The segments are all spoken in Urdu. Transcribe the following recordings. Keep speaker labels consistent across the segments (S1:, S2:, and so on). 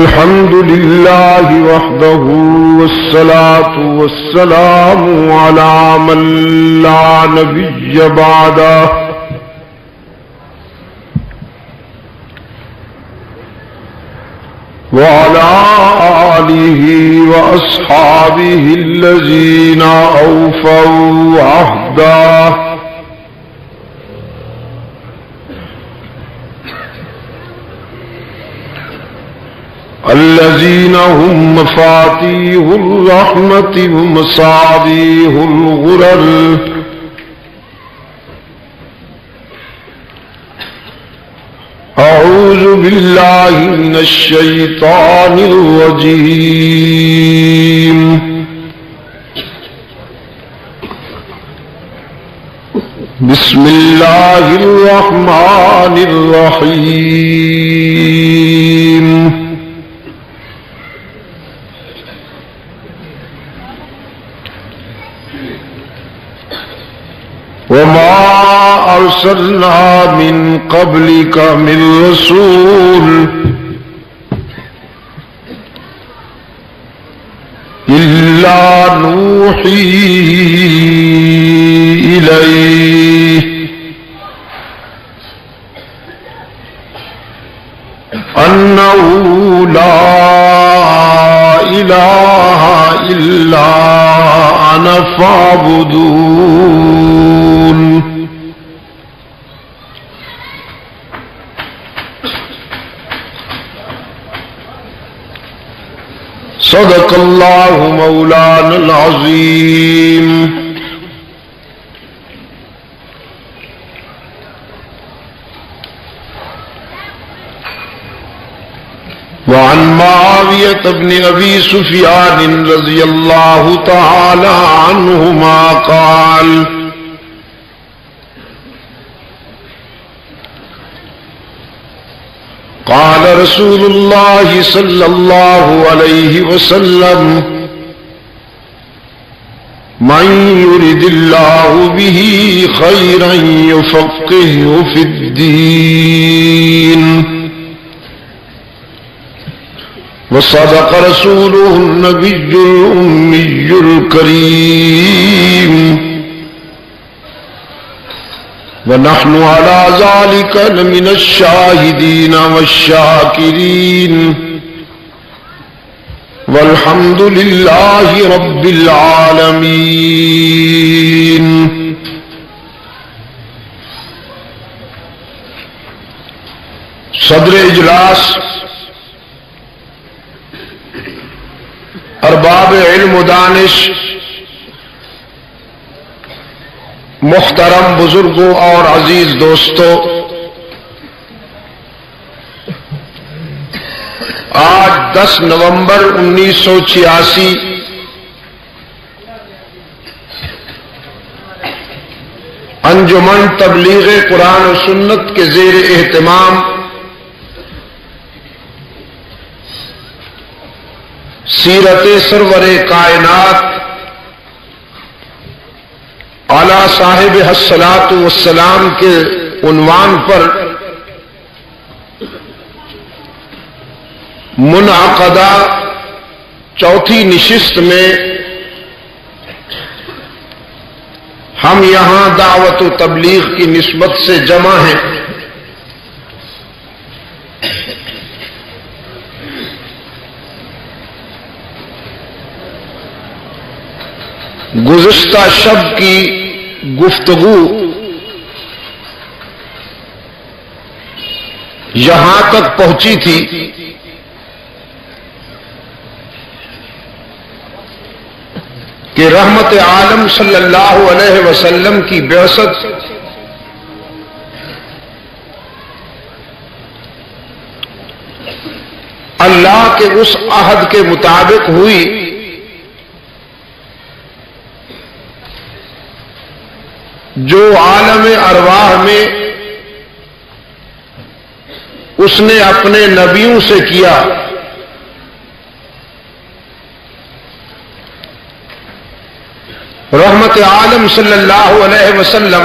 S1: الحمد لله وحده والصلاة والسلام على من لا نبي بعده وعلى آله وأصحابه الذين أوفوا عهده الذين هم مفاتيح الرحمة ومصابيح الغرر أعوذ بالله من الشيطان الرجيم بسم الله الرحمن الرحيم وما أرسلنا من قبلك من رسول إلا نوحي إليه أنه لا إله إلا أنا فاعبدون صدق الله مولانا العظيم وعن معاوية بن أبي سفيان رضي الله تعالى عنهما قال قال رسول الله صلى الله عليه وسلم من يرد الله به خيرا يفقهه في الدين وصدق رسوله النبي الأمي الكريم ونحن على ذلك لمن الشاهدين والشاكرين والحمد لله رب العالمين صدر اجلاس ارباب علم و دانش محترم بزرگوں اور عزیز دوستوں، آج 10 نومبر 1986 انجمن تبلیغ قرآن و سنت کے زیر اہتمام سیرت سرور کائنات اعلیٰ صاحب الصلاۃ والسلام کے عنوان پر منعقدہ چوتھی نشست میں ہم یہاں دعوت و تبلیغ کی نسبت سے جمع ہیں۔ گزشتہ شب کی گفتگو یہاں تک پہنچی تھی کہ رحمت عالم صلی اللہ علیہ وسلم کی بعثت اللہ کے اس عہد کے مطابق ہوئی جو عالم ارواح میں اس نے اپنے نبیوں سے کیا۔ رحمت عالم صلی اللہ علیہ وسلم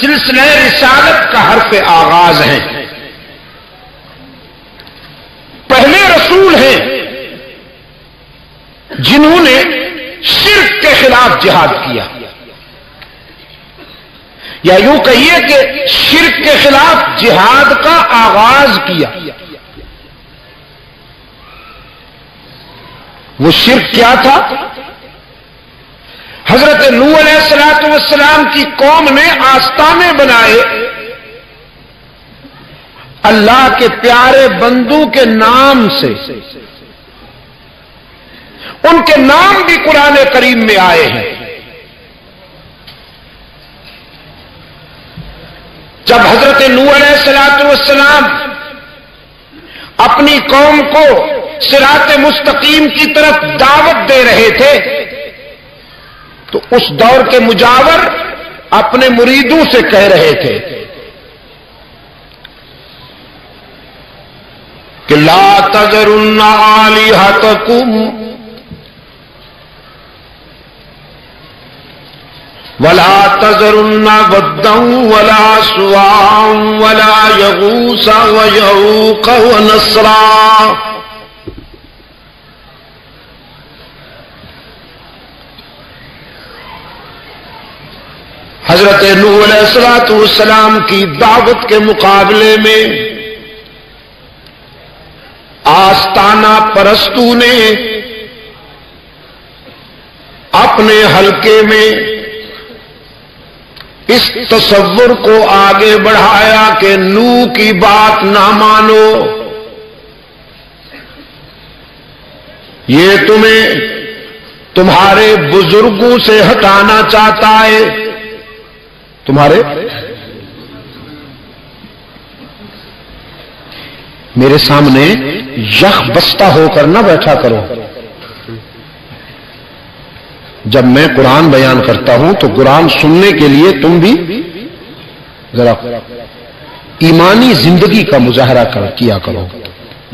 S1: سلسلہ رسالت کا حرف آغاز ہیں، پہلے رسول ہیں جنہوں نے شرک کے خلاف جہاد کیا، یا یوں کہیے کہ شرک کے خلاف جہاد کا آغاز کیا۔ وہ شرک کیا تھا؟ حضرت نوح علیہ الصلوۃ والسلام کی قوم نے آستانے بنائے اللہ کے پیارے بندوں کے نام سے، ان کے نام بھی قرآن کریم میں آئے ہیں۔ جب حضرت نوح علیہ الصلوۃ والسلام اپنی قوم کو صراط مستقیم کی طرف دعوت دے رہے تھے تو اس دور کے مجاور اپنے مریدوں سے کہہ رہے تھے کہ لا تذرن آلہتکم ولا تذرن ودا ولا سواعا ولا یغوث ویعوق ونسرا۔ حضرت نوح علیہ الصلوۃ والسلام کی دعوت کے مقابلے میں آستانہ پرستوں نے اپنے حلقے میں اس تصور کو آگے بڑھایا کہ نوح کی بات نہ مانو، یہ تمہیں تمہارے بزرگوں سے ہٹانا چاہتا ہے۔ تمہارے میرے سامنے یخ بستہ ہو کر نہ بیٹھا کرو، جب میں قرآن بیان کرتا ہوں تو قرآن سننے کے لیے تم بھی ذرا ایمانی زندگی کا مظاہرہ کیا کرو۔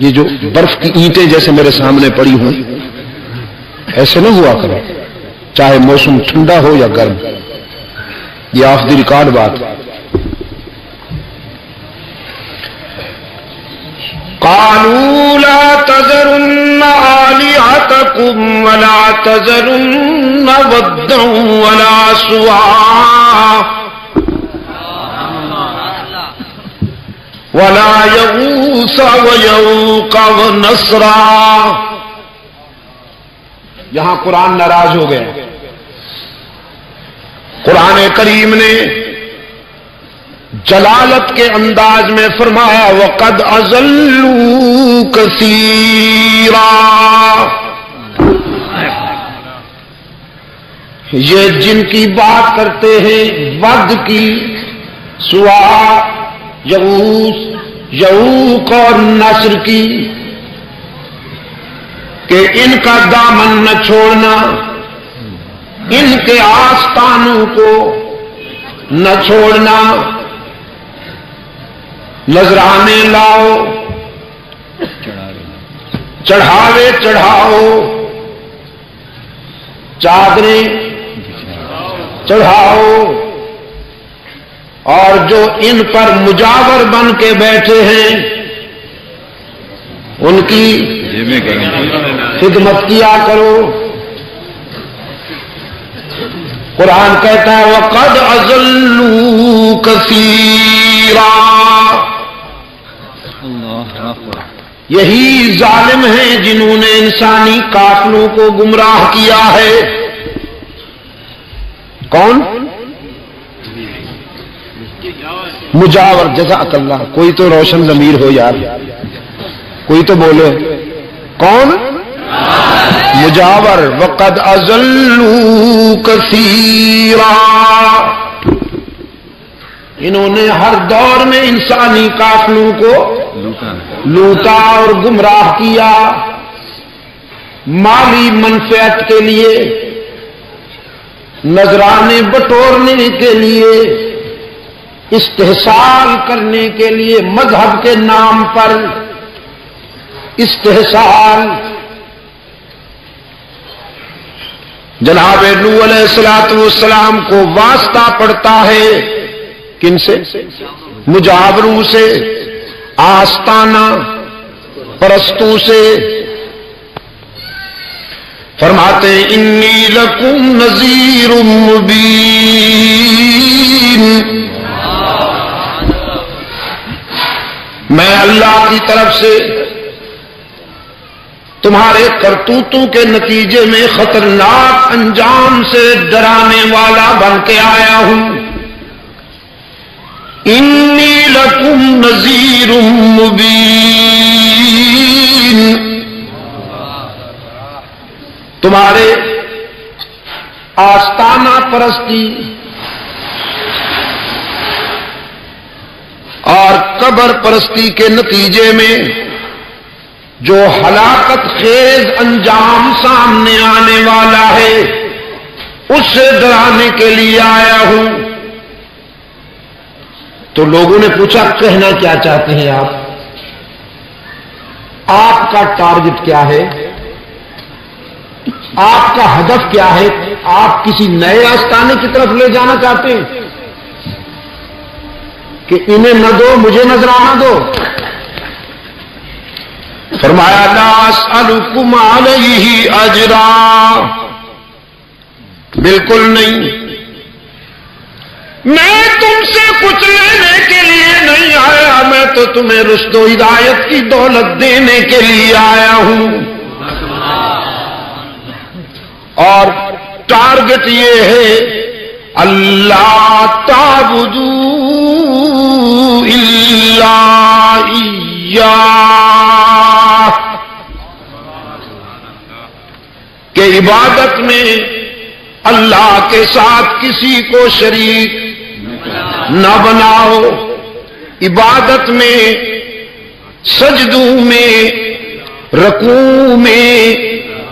S1: یہ جو برف کی اینٹیں جیسے میرے سامنے پڑی ہوں ایسے نہ ہوا کرو، چاہے موسم ٹھنڈا ہو یا گرم، یہ آف دی ریکارڈ بات۔ قالوا لا تذرن آلهتكم ولا تذرن ودا ولا سواعا ولا يغوث ويعوق ونسرا۔ یہاں قرآن ناراض ہو گیا۔ قرآن کریم نے جلالت کے انداز میں فرمایا وَقَدْ أَضَلُّوا كَثِيرًا، یہ جن کی بات کرتے ہیں ود کی، سوا، یغوث، یعوق اور نصر کی، کہ ان کا دامن نہ چھوڑنا، ان کے آستانوں کو نہ چھوڑنا، نذرانے لاؤ، چڑھاوے چڑھاؤ، چادریں چڑھاؤ، اور جو ان پر مجاور بن کے بیٹھے ہیں ان کی خدمت کیا کرو۔ قرآن کہتا ہے وَقَدْ أَضَلُّوا كَثِيرًا، یہی ظالم ہیں جنہوں نے انسانی قافلوں کو گمراہ کیا ہے۔ کون؟ مجاور۔ جزاک اللہ، کوئی تو روشن ضمیر ہو یار، کوئی تو بولے کون؟ مجاور۔ وقد اضلوا کثیرا، انہوں نے ہر دور میں انسانی قافلوں کو لوٹا اور گمراہ کیا، مالی منفعت کے لیے، نذرانے بٹورنے کے لیے، استحصال کرنے کے لیے، مذہب کے نام پر استحصال۔ جناب نوح علیہ الصلوۃ والسلام کو واسطہ پڑتا ہے کن سے؟ مجاوروں سے، آستانہ پرستوں سے۔ فرماتے ہیں انی لکم نذیر مبین، میں اللہ کی طرف سے تمہارے کرتوتوں کے نتیجے میں خطرناک انجام سے ڈرانے والا بن کے آیا ہوں۔ انی لکم نذیر مبین، تمہارے آستانہ پرستی اور قبر پرستی کے نتیجے میں جو ہلاکت خیز انجام سامنے آنے والا ہے اس سے ڈرانے کے لیے آیا ہوں۔ تو لوگوں نے پوچھا کہنا کیا چاہتے ہیں آپ کا ٹارگٹ کیا ہے، آپ کا ہدف کیا ہے؟ آپ کسی نئے آستانے کی طرف لے جانا چاہتے ہیں کہ انہیں نہ دو مجھے نذرانہ دو؟ فرمایا لا اسألکم علیہ اجرا، بالکل نہیں، میں تم سے کچھ لینے کے لیے نہیں آیا، میں تو تمہیں رشد و ہدایت کی دولت دینے کے لیے آیا ہوں۔ اور ٹارگٹ یہ ہے اللہ تعبدوا الا ایاہ، کہ عبادت میں اللہ کے ساتھ کسی کو شریک نہ بناؤ، عبادت میں سجدوں میں، رکوع میں،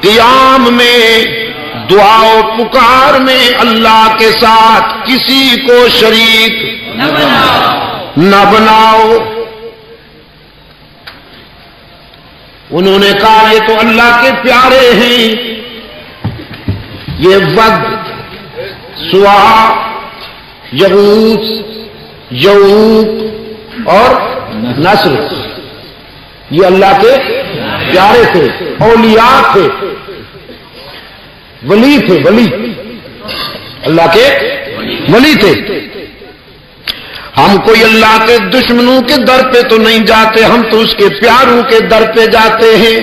S1: قیام میں، دعا و پکار میں اللہ کے ساتھ کسی کو شریک نہ بناؤ۔ انہوں نے کہا یہ تو اللہ کے پیارے ہیں، یہ ود، سوا، یغوث، یعوق اور نصر، یہ اللہ کے پیارے تھے، اولیاء تھے، ولی تھے، ولی اللہ کے ولی تھے۔ ہم کوئی اللہ کے دشمنوں کے در پہ تو نہیں جاتے، ہم تو اس کے پیاروں کے در پہ جاتے ہیں۔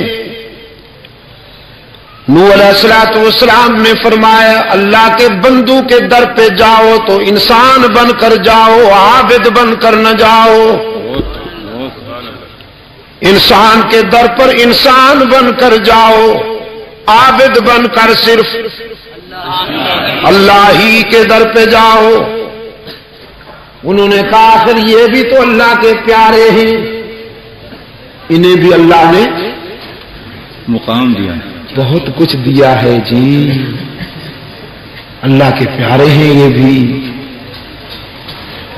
S1: نوح علیہ السلام نے فرمایا اللہ کے بندوں کے در پہ جاؤ تو انسان بن کر جاؤ، عابد بن کر نہ جاؤ۔ انسان کے در پر انسان بن کر جاؤ، عابد بن کر صرف اللہ ہی کے در پہ جاؤ۔ انہوں نے کہا آخر یہ بھی تو اللہ کے پیارے ہیں، انہیں بھی اللہ نے
S2: مقام دیا،
S1: بہت کچھ دیا ہے جی، اللہ کے پیارے ہیں یہ بھی۔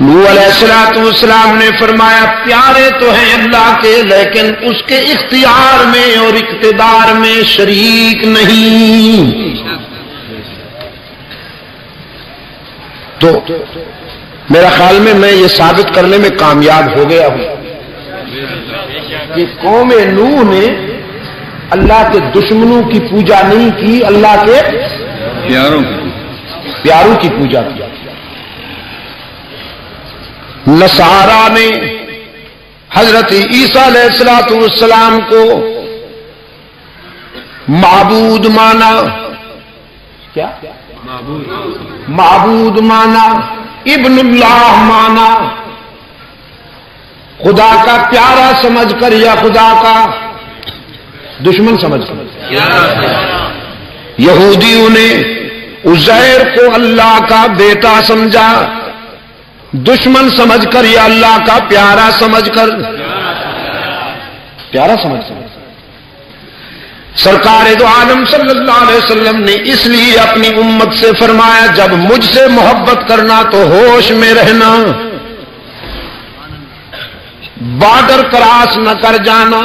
S1: نوح علیہ السلام نے فرمایا پیارے تو ہیں اللہ کے، لیکن اس کے اختیار میں اور اقتدار میں شریک نہیں۔ تو میرا خیال میں یہ ثابت کرنے میں کامیاب ہو گیا ہوں کہ قوم نوح نے اللہ کے دشمنوں کی پوجا نہیں کی، اللہ کے پیاروں کی پوجا کی۔ نصارا نے حضرت عیسیٰ علیہ السلام کو معبود مانا، کیا معبود مانا، ابن اللہ مانا، خدا کا پیارا سمجھ کر یا خدا کا دشمن سمجھ کر۔ یہودیوں نے عزیر کو اللہ کا بیٹا سمجھا، دشمن سمجھ کر یا اللہ کا پیارا سمجھ کر، پیارا سمجھ کر۔ سرکار دو عالم صلی اللہ علیہ وسلم نے اس لیے اپنی امت سے فرمایا جب مجھ سے محبت کرنا تو ہوش میں رہنا، بارڈر کراس نہ کر جانا،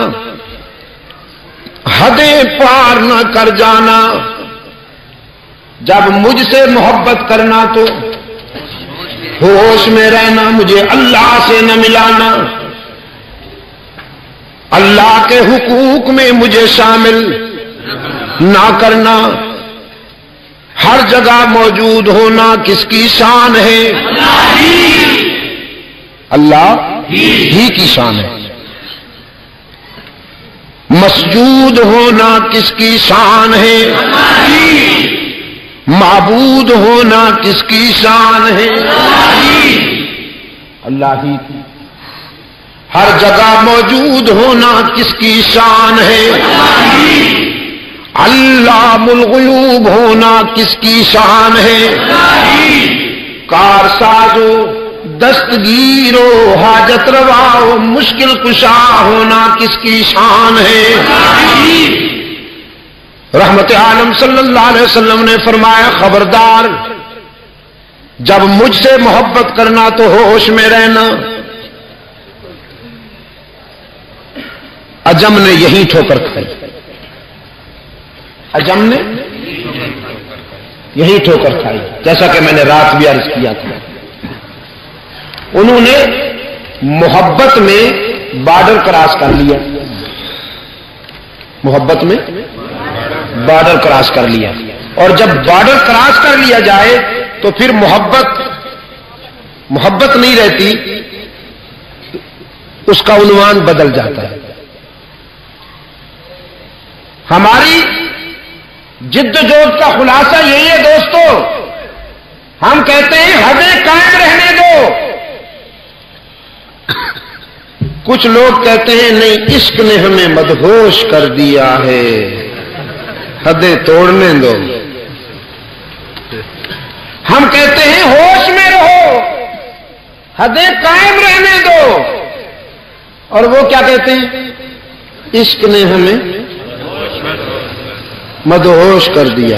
S1: حدیں پار نہ کر جانا، جب مجھ سے محبت کرنا تو ہوش میں رہنا، مجھے اللہ سے نہ ملانا، اللہ کے حقوق میں مجھے شامل نہ کرنا، ہر جگہ موجود ہونا کس کی شان ہے؟ اللہ ہی کی شان ہے۔ مسجود ہونا کس کی شان ہے؟ معبود ہونا کس کی شان ہے؟ اللہ ہی کی۔ ہر جگہ موجود ہونا کس کی شان ہے؟ علام الغیوب ہونا کس کی شان ہے؟ کارسازو، دستگیرو، حاجت رواؤ، مشکل کشا ہونا کس کی شان ہے؟ رحمت عالم صلی اللہ علیہ وسلم نے فرمایا خبردار، جب مجھ سے محبت کرنا تو ہوش میں رہنا۔ اجم نے یہی ٹھوکر کھائی، اجم نے یہی ٹھوکر کھائی، جیسا کہ میں نے رات بھی عرض کیا تھا۔ انہوں نے محبت میں بارڈر کراس کر لیا، محبت میں بارڈر کراس کر لیا، اور جب بارڈر کراس کر لیا جائے تو پھر محبت نہیں رہتی، اس کا عنوان بدل جاتا ہے۔ ہماری جد و جہد کا خلاصہ یہی ہے دوستو، ہم کہتے ہیں حدیں قائم رہنے دو، کچھ لوگ کہتے ہیں نہیں، عشق نے ہمیں مدہوش کر دیا ہے، حدیں توڑنے دو۔ ہم کہتے ہیں ہوش میں رہو، حدیں قائم رہنے دو، اور وہ کیا کہتے ہیں؟ عشق نے ہمیں مدہوش کر دیا۔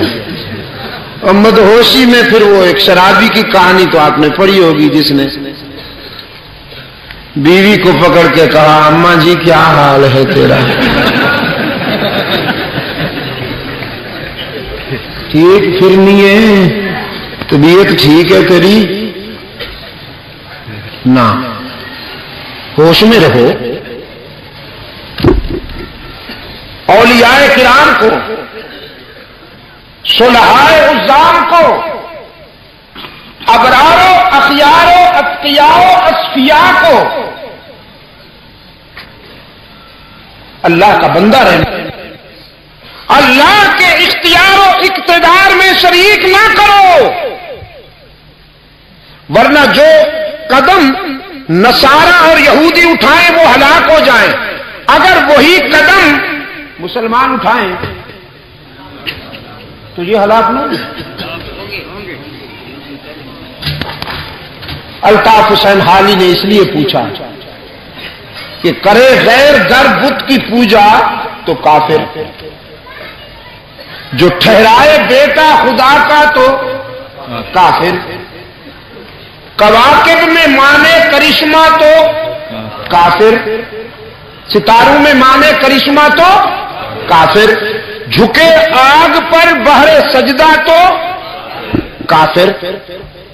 S1: اور مدہوشی میں پھر وہ ایک شرابی کی کہانی تو آپ نے پڑھی ہوگی، جس نے بیوی کو پکڑ کے کہا اماں جی کیا حال ہے تیرا؟ ٹھیک پھرنی ہے، طبیعت ٹھیک ہے تیری؟ نہ، ہوش میں رہو۔ اولیاء کرام کو، صلحائے عظام کو، ابرارو، اخیارو، اتقیاؤ، اصفیاء کو اللہ کا بندہ رہنا، اللہ کے اختیار و اقتدار میں شریک نہ کرو، ورنہ جو قدم نصارہ اور یہودی اٹھائیں وہ ہلاک ہو جائیں، اگر وہی قدم مسلمان اٹھائیں تو یہ ہلاک نہیں۔ الطاف حسین حالی نے اس لیے پوچھا کہ کرے غیر گر بت کی پوجا تو کافر، جو ٹھہرائے بیٹا خدا کا تو کافر، کواکب میں مانے کرشمہ تو کافر، ستاروں میں مانے کرشمہ تو کافر، جھکے آگ پر بہرے سجدہ تو کافر۔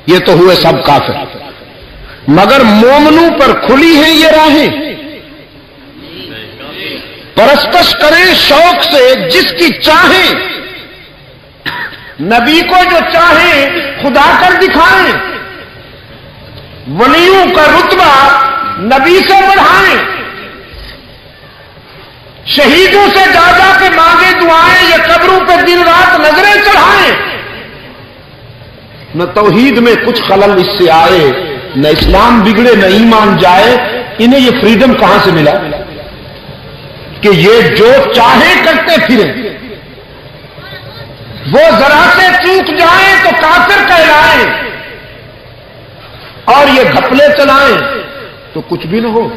S1: یہ تو ہوئے سب کافر، مگر مومنوں پر کھلی ہیں یہ راہیں، پرستش کریں شوق سے جس کی چاہیں، نبی کو جو چاہیں خدا کر دکھائیں، ولیوں کا رتبہ نبی سے بڑھائیں، شہیدوں سے جا جا کے مانگے دعائیں یا قبروں پہ دن رات نظریں چڑھائیں۔ نہ توحید میں کچھ خلل اس سے آئے، نہ اسلام بگڑے نہ ایمان جائے۔ انہیں یہ فریڈم کہاں سے ملا کہ یہ جو چاہے کرتے پھریں؟ وہ ذرا سے چوک جائیں تو کافر کہلائیں، اور یہ گھپلے چلائیں تو کچھ بھی نہ ہو۔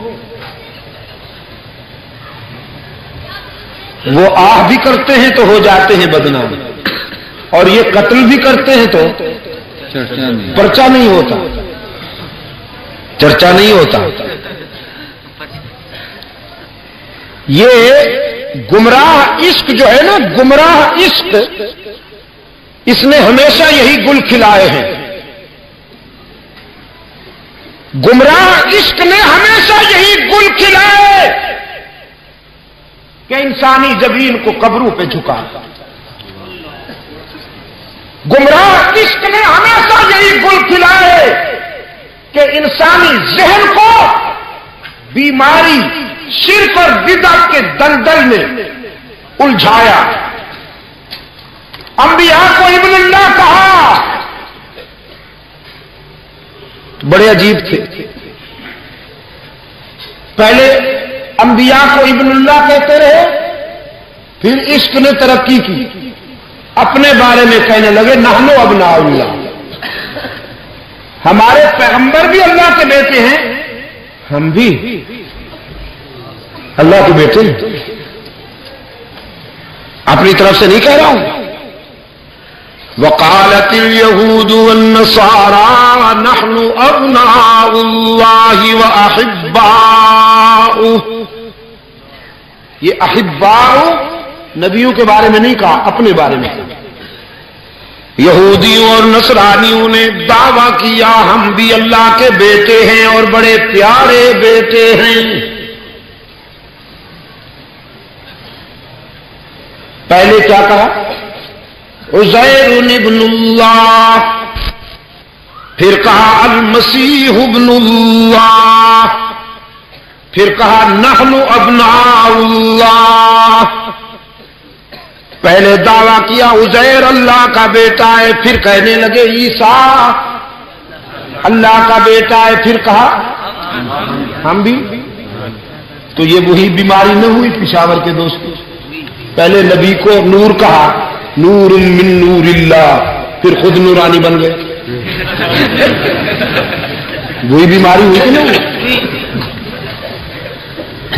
S1: وہ آہ بھی کرتے ہیں تو ہو جاتے ہیں بدنام، اور یہ قتل بھی کرتے ہیں تو پرچہ نہیں ہوتا، چرچا نہیں ہوتا۔ یہ گمراہ عشق جو ہے نا، گمراہ عشق، اس نے ہمیشہ یہی گل کھلائے ہیں۔ گمراہ عشق نے ہمیشہ یہی گل کھلائے کہ انسانی جبین کو قبروں پہ جھکا. گمراہ عشق نے ہمیشہ یہی گل کھلائے کہ انسانی ذہن کو بیماری شرک اور بدعت کے دلدل میں الجھایا. انبیاء کو ابن اللہ کہا، بڑے عجیب تھے. پہلے انبیاء کو ابن اللہ کہتے رہے، پھر عشق نے ترقی کی، اپنے بارے میں کہنے لگے نحنو ابناء اللہ، ہمارے پیغمبر بھی اللہ کے بیٹے ہیں، ہم بھی اللہ کے بیٹے ہیں. اپنی طرف سے نہیں کہہ رہا ہوں. وقالت اليهود والنصارى نحن ابناء الله واحباؤه. یہ احباء نبیوں کے بارے میں نہیں کہا، اپنے بارے میں. یہودیوں اور نصرانیوں نے دعویٰ کیا ہم بھی اللہ کے بیٹے ہیں اور بڑے پیارے بیٹے ہیں. پہلے کیا کہا؟ عزیر ابن اللہ، پھر کہا المسیح ابن اللہ، پھر کہا نحن ابناء اللہ. پہلے دعویٰ کیا عزیر اللہ کا بیٹا ہے، پھر کہنے لگے عیسیٰ اللہ کا بیٹا ہے، پھر کہا ہم بھی. تو یہ وہی بیماری نہ ہوئی پشاور کے دوستوں؟ پہلے نبی کو نور کہا، نور من نور اللہ، پھر خود نورانی بن گئے. وہی بیماری ہوئی کہ نہیں؟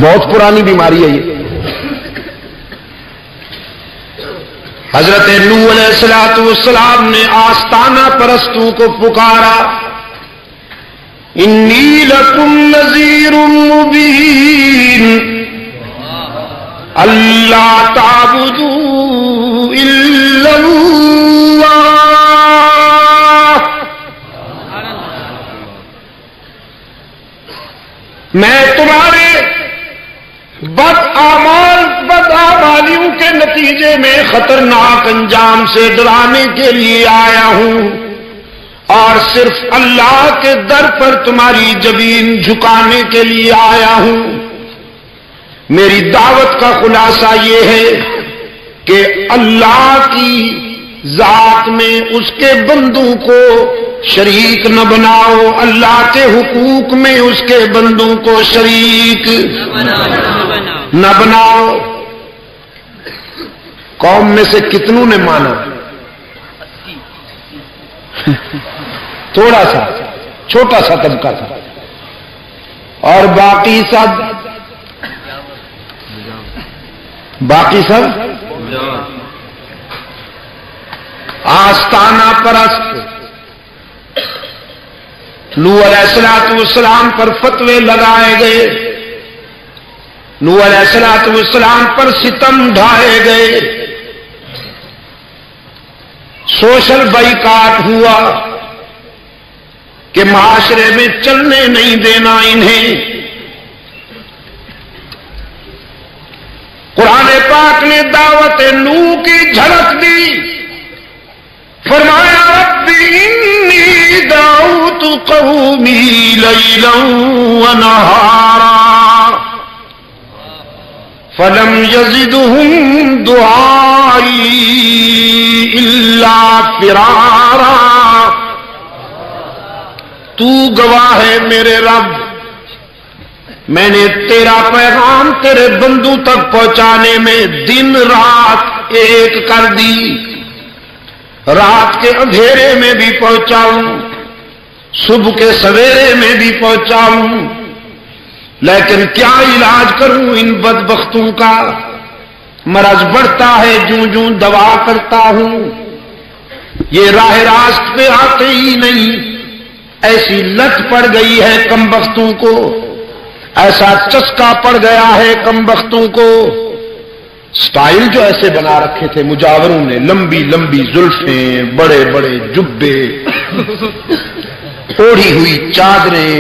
S1: بہت پرانی بیماری ہے یہ. حضرت نوح علیہ السلام نے آستانہ پرستوں کو پکارا، انی لکم نذیر مبین اللہ تعبدوا الا اللہ. میں تمہارے بدعمالیوں کے نتیجے میں خطرناک انجام سے ڈرانے کے لیے آیا ہوں اور صرف اللہ کے در پر تمہاری جبین جھکانے کے لیے آیا ہوں. میری دعوت کا خلاصہ یہ ہے کہ اللہ کی ذات میں اس کے بندوں کو شریک نہ بناؤ، اللہ کے حقوق میں اس کے بندوں کو شریک نہ بناؤ. قوم میں سے کتنوں نے مانا؟ تھوڑا سا چھوٹا سا طبقہ تھا، اور باقی سب آستانہ پرست. نوح علیہ السلام پر فتوے لگائے گئے، نوح علیہ السلام پر ستم ڈھائے گئے، سوشل بائیکاٹ ہوا کہ معاشرے میں چلنے نہیں دینا انہیں. قرآن پاک نے دعوت نوح کی جھلک دی، فرمایا رب انی دعوت قومی لیلا ونہارا فلم یزدہم دعائی الا فرارا. تو گواہ ہے میرے رب، میں نے تیرا پیغام تیرے بندوں تک پہنچانے میں دن رات ایک کر دی. رات کے اندھیرے میں بھی پہنچاؤں، صبح کے سویرے میں بھی پہنچاؤں، لیکن کیا علاج کروں ان بدبختوں کا؟ مرض بڑھتا ہے جوں جوں دوا کرتا ہوں، یہ راہ راست پہ آتے ہی نہیں. ایسی لت پڑ گئی ہے کم بختوں کو، ایسا چسکا پڑ گیا ہے کم بختوں کو. سٹائل جو ایسے بنا رکھے تھے مجاوروں نے، لمبی لمبی زلفیں، بڑے بڑے جبے، اوڑھی ہوئی چادریں،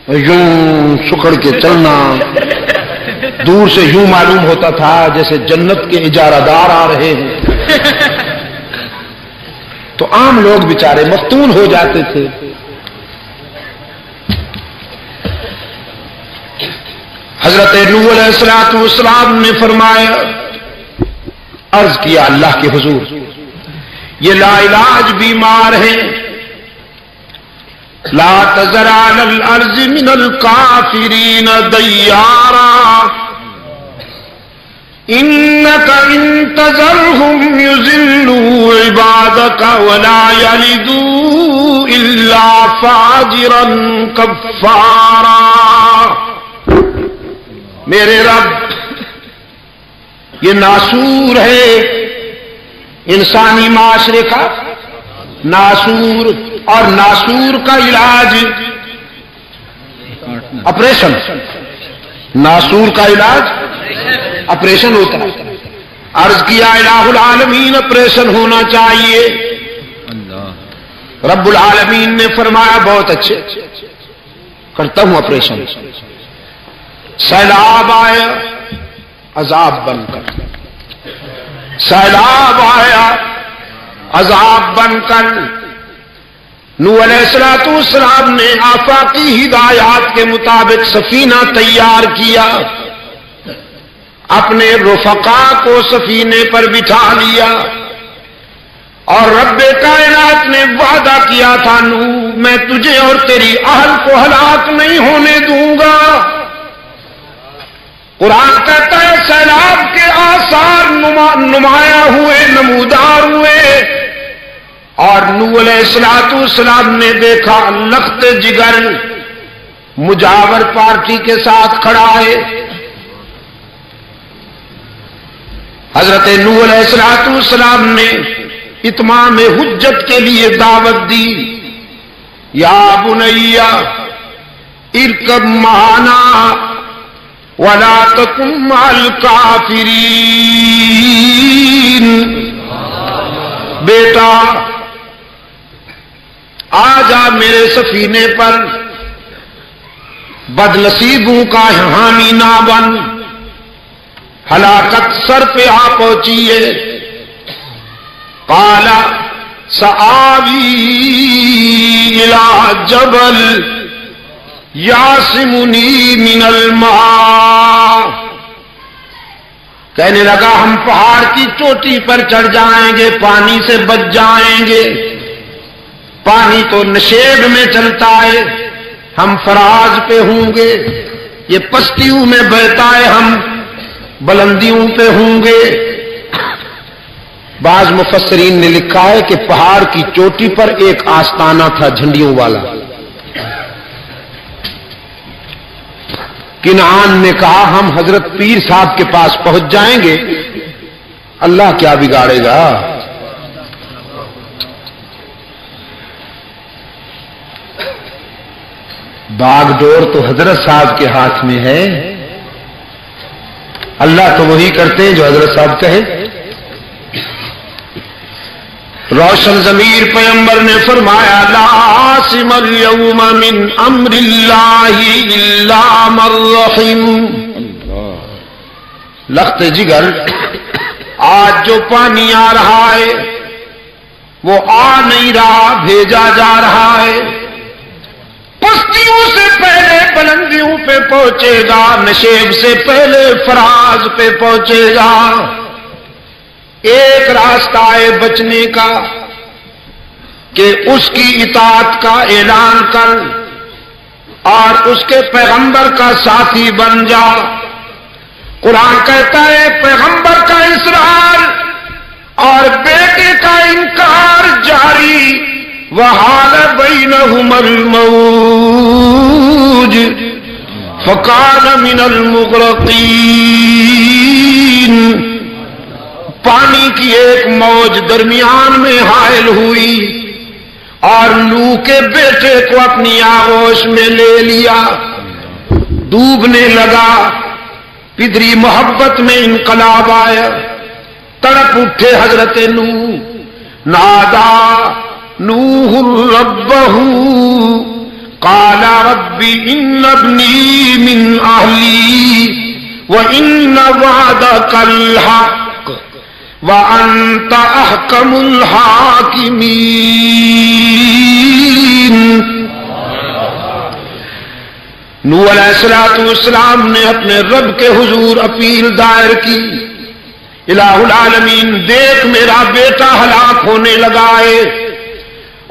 S1: یوں سکڑ کے چلنا، دور سے یوں معلوم ہوتا تھا جیسے جنت کے اجارہ دار آ رہے ہیں، تو عام لوگ بیچارے مفتون ہو جاتے تھے۔ حضرت نوح علیہ السلام نے فرمایا، عرض کیا اللہ کے حضور، یہ لا علاج بیمار ہیں، لا تذر علی الارض من الکافرین دیارا انک ان تذرهم یضلوا عبادک ولا یلدوا الا فاجرا کفارا۔ میرے رب، یہ ناسور ہے، انسانی معاشرے کا ناسور، اور ناسور کا علاج آپریشن، ناسور کا علاج آپریشن ہوتا ہے۔ عرض کیا الہ العالمین آپریشن ہونا چاہیے۔ رب العالمین نے فرمایا بہت اچھے، کرتا ہوں آپریشن۔ سیلاب آیا عذاب بن کر، سیلاب آیا عذاب بن کر، نوح علیہ السلام نے آفاقی ہدایات کے مطابق سفینہ تیار کیا، اپنے رفقا کو سفینے پر بٹھا لیا، اور رب کائنات نے وعدہ کیا تھا، نوح میں تجھے اور تیری اہل کو ہلاک نہیں ہونے دوں گا۔ قرآن کہتا ہے سیلاب کے آثار نمایاں ہوئے، نمودار ہوئے، اور نوح علیہ السلام نے دیکھا لخت جگر مجاور پارٹی کے ساتھ کھڑا ہے۔ حضرت نوح علیہ السلام نے اتمام حجت کے لیے دعوت دی، یا بنی ارکب معنا ولا تکن مع الکافرین، بیٹا آ جا میرے سفینے پر، بد نصیبوں کا حامی نہ بن، ہلاکت سر پہ آ پہنچی ہے۔ قال سآوی الی جبل یعصمنی من الماء، کہنے لگا ہم پہاڑ کی چوٹی پر چڑھ جائیں گے، پانی سے بچ جائیں گے، پانی تو نشیب میں چلتا ہے، ہم فراز پہ ہوں گے، یہ پستیوں میں بہتا ہے، ہم بلندیوں پہ ہوں گے۔ بعض مفسرین نے لکھا ہے کہ پہاڑ کی چوٹی پر ایک آستانہ تھا جھنڈیوں والا۔ کنعان نے کہا ہم حضرت پیر صاحب کے پاس پہنچ جائیں گے، اللہ کیا بگاڑے گا۔ باغ ڈور تو حضرت صاحب کے ہاتھ میں ہے، اللہ تو وہی کرتے ہیں جو حضرت صاحب کہے۔ روشن ضمیر پیغمبر نے فرمایا لا عاصم اليوم من امر اللہ الا من رحم۔ لخت جگر، آج جو پانی آ رہا ہے وہ آ نہیں رہا، بھیجا جا رہا ہے، پستیوں سے پہلے بلندیوں پہ پہنچے گا، نشیب سے پہلے فراز پہ پہنچے گا۔ ایک راستہ ہے بچنے کا کہ اس کی اطاعت کا اعلان کر اور اس کے پیغمبر کا ساتھی بن جا۔ قرآن کہتا ہے پیغمبر کا اصرار اور بیٹے کا انکار جاری، وحال بینہما الموج فکان من المغرقین۔ پانی کی ایک موج درمیان میں حائل ہوئی اور نوح کے بیٹے کو اپنی آغوش میں لے لیا، ڈوبنے لگا۔ پدری محبت میں انقلاب آیا، تڑپ اٹھے حضرت نوح، نادا نوح ربہ قال رب ان ابنی من اہلی وان وعدک الحق وانت احکم الحاکمین۔ نوح علیہ السلام نے اپنے رب کے حضور اپیل دائر کی، الہ العالمین دیکھ میرا بیٹا ہلاک ہونے لگا ہے،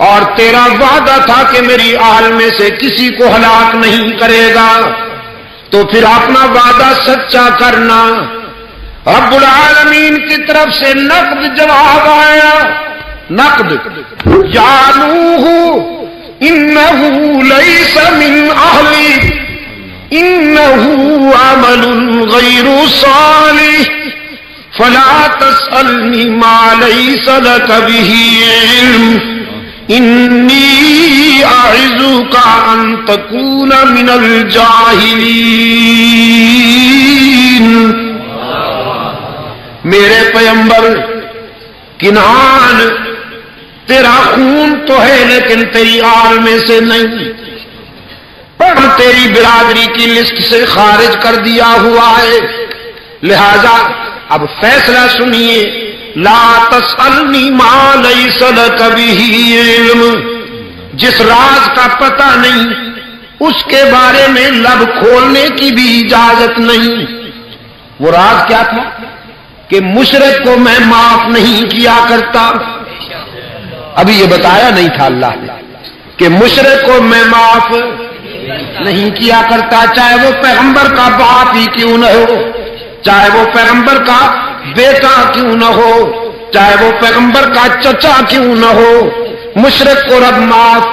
S1: اور تیرا وعدہ تھا کہ میری آل میں سے کسی کو ہلاک نہیں کرے گا، تو پھر اپنا وعدہ سچا کرنا۔ رب العالمین کی طرف سے نقد جواب آیا، نقد، یا نوح انہ لیس من اہلک انہ عمل غیر صالح فلا تسألنی ما لیس لک بہ علم انی اعظک ان تکون من الجاہلین۔ میرے پیغمبر، کنعان تیرا خون تو ہے لیکن تیری آل میں سے نہیں، پر تیری برادری کی لسٹ سے خارج کر دیا ہوا ہے، لہذا اب فیصلہ سنیے، لا تسألنی ما لیس لک بہ علم، جس راز کا پتہ نہیں اس کے بارے میں لب کھولنے کی بھی اجازت نہیں۔ وہ راز کیا تھا؟ کہ مشرک کو میں معاف نہیں کیا کرتا، ابھی یہ بتایا نہیں تھا اللہ نے کہ مشرک کو میں معاف نہیں کیا کرتا، چاہے وہ پیغمبر کا باپ ہی کیوں نہ ہو، چاہے وہ پیغمبر کا بیٹا کیوں نہ ہو، چاہے وہ پیغمبر کا چچا کیوں نہ ہو، مشرک کو رب معاف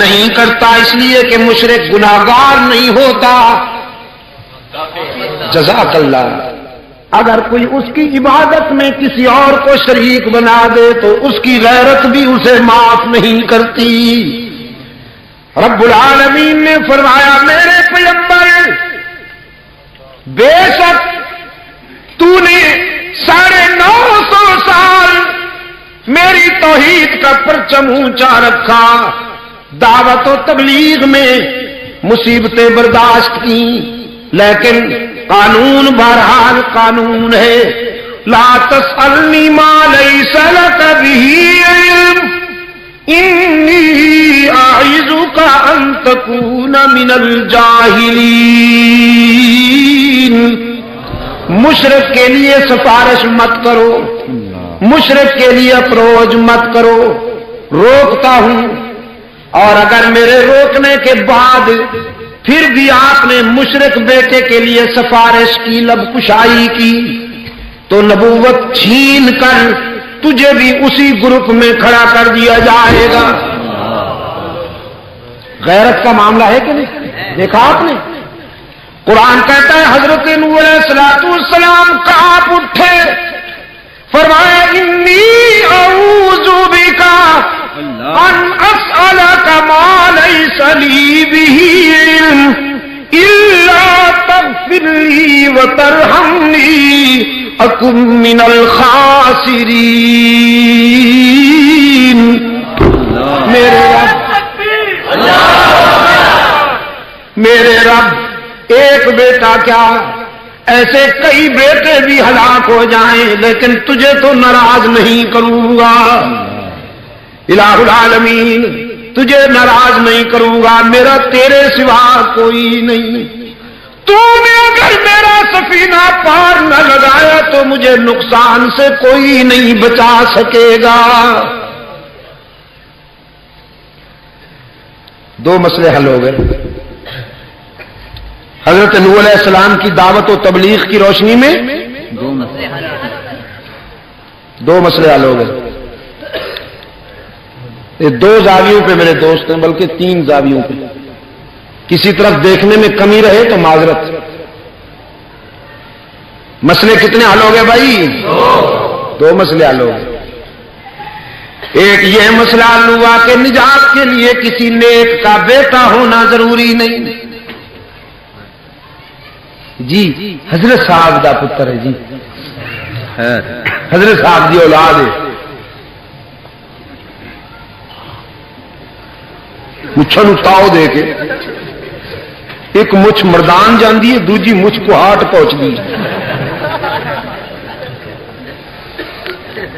S1: نہیں کرتا، اس لیے کہ مشرک گناہگار نہیں ہوتا۔ جزاک اللہ۔ اگر کوئی اس کی عبادت میں کسی اور کو شریک بنا دے تو اس کی غیرت بھی اسے معاف نہیں کرتی۔ رب العالمین نے فرمایا، میرے پیغمبر، بے شک تو نے 950 سال میری توحید کا پرچم اونچا رکھا، دعوت و تبلیغ میں مصیبتیں برداشت کی، لیکن قانون بہرحال قانون ہے، لا تسألنی ما لیس لک بہ علم انی اعظک ان تکون من الجاہلین۔ مشرک کے لیے سفارش مت کرو، مشرک کے لیے اپروچ مت کرو، روکتا ہوں، اور اگر میرے روکنے کے بعد پھر بھی آپ نے مشرک بیٹے کے لیے سفارش کی، لب کشائی کی، تو نبوت چھین کر تجھے بھی اسی گروپ میں کھڑا کر دیا جائے گا۔ غیرت کا معاملہ ہے کہ نہیں؟ دیکھا آپ نے، قرآن کہتا ہے حضرت نوح علیہ السلام کانپ اٹھے، فرمایا انی اعوذ بک ان اسألک ما لیس لی بہ علم الا تغفر لی وترحمنی اکن من الخاسرین۔ میرے رب ایک بیٹا کیا، ایسے کئی بیٹے بھی ہلاک ہو جائیں لیکن تجھے تو ناراض نہیں کروں گا، الہ العالمین تجھے ناراض نہیں کروں گا، میرا تیرے سوا کوئی نہیں، تو نے اگر میرا سفینہ پار نہ لگایا تو مجھے نقصان سے کوئی نہیں بچا سکے گا۔ دو مسئلے حل ہو گئے حضرت نوح علیہ السلام کی دعوت و تبلیغ کی روشنی میں، دو مسئلے حل ہو گئے۔ یہ دو زاویوں پہ میرے دوست ہیں، بلکہ 3 زاویوں پہ، کسی طرف دیکھنے میں کمی رہے تو معذرت۔ مسئلے کتنے حل ہو گئے بھائی؟ 2 مسئلے حل ہو گئے۔ ایک یہ مسئلہ حل ہوا کہ نجات کے لیے کسی نیک کا بیٹا ہونا ضروری نہیں، جی حضرت صاحب دا پتر ہے، جی حضرت صاحب دی اولاد ہے، مچھاں نوں تاؤ دے کے ایک مچھ مردان جاندی ہے دوجی مچھ کو ہاٹ پہنچتی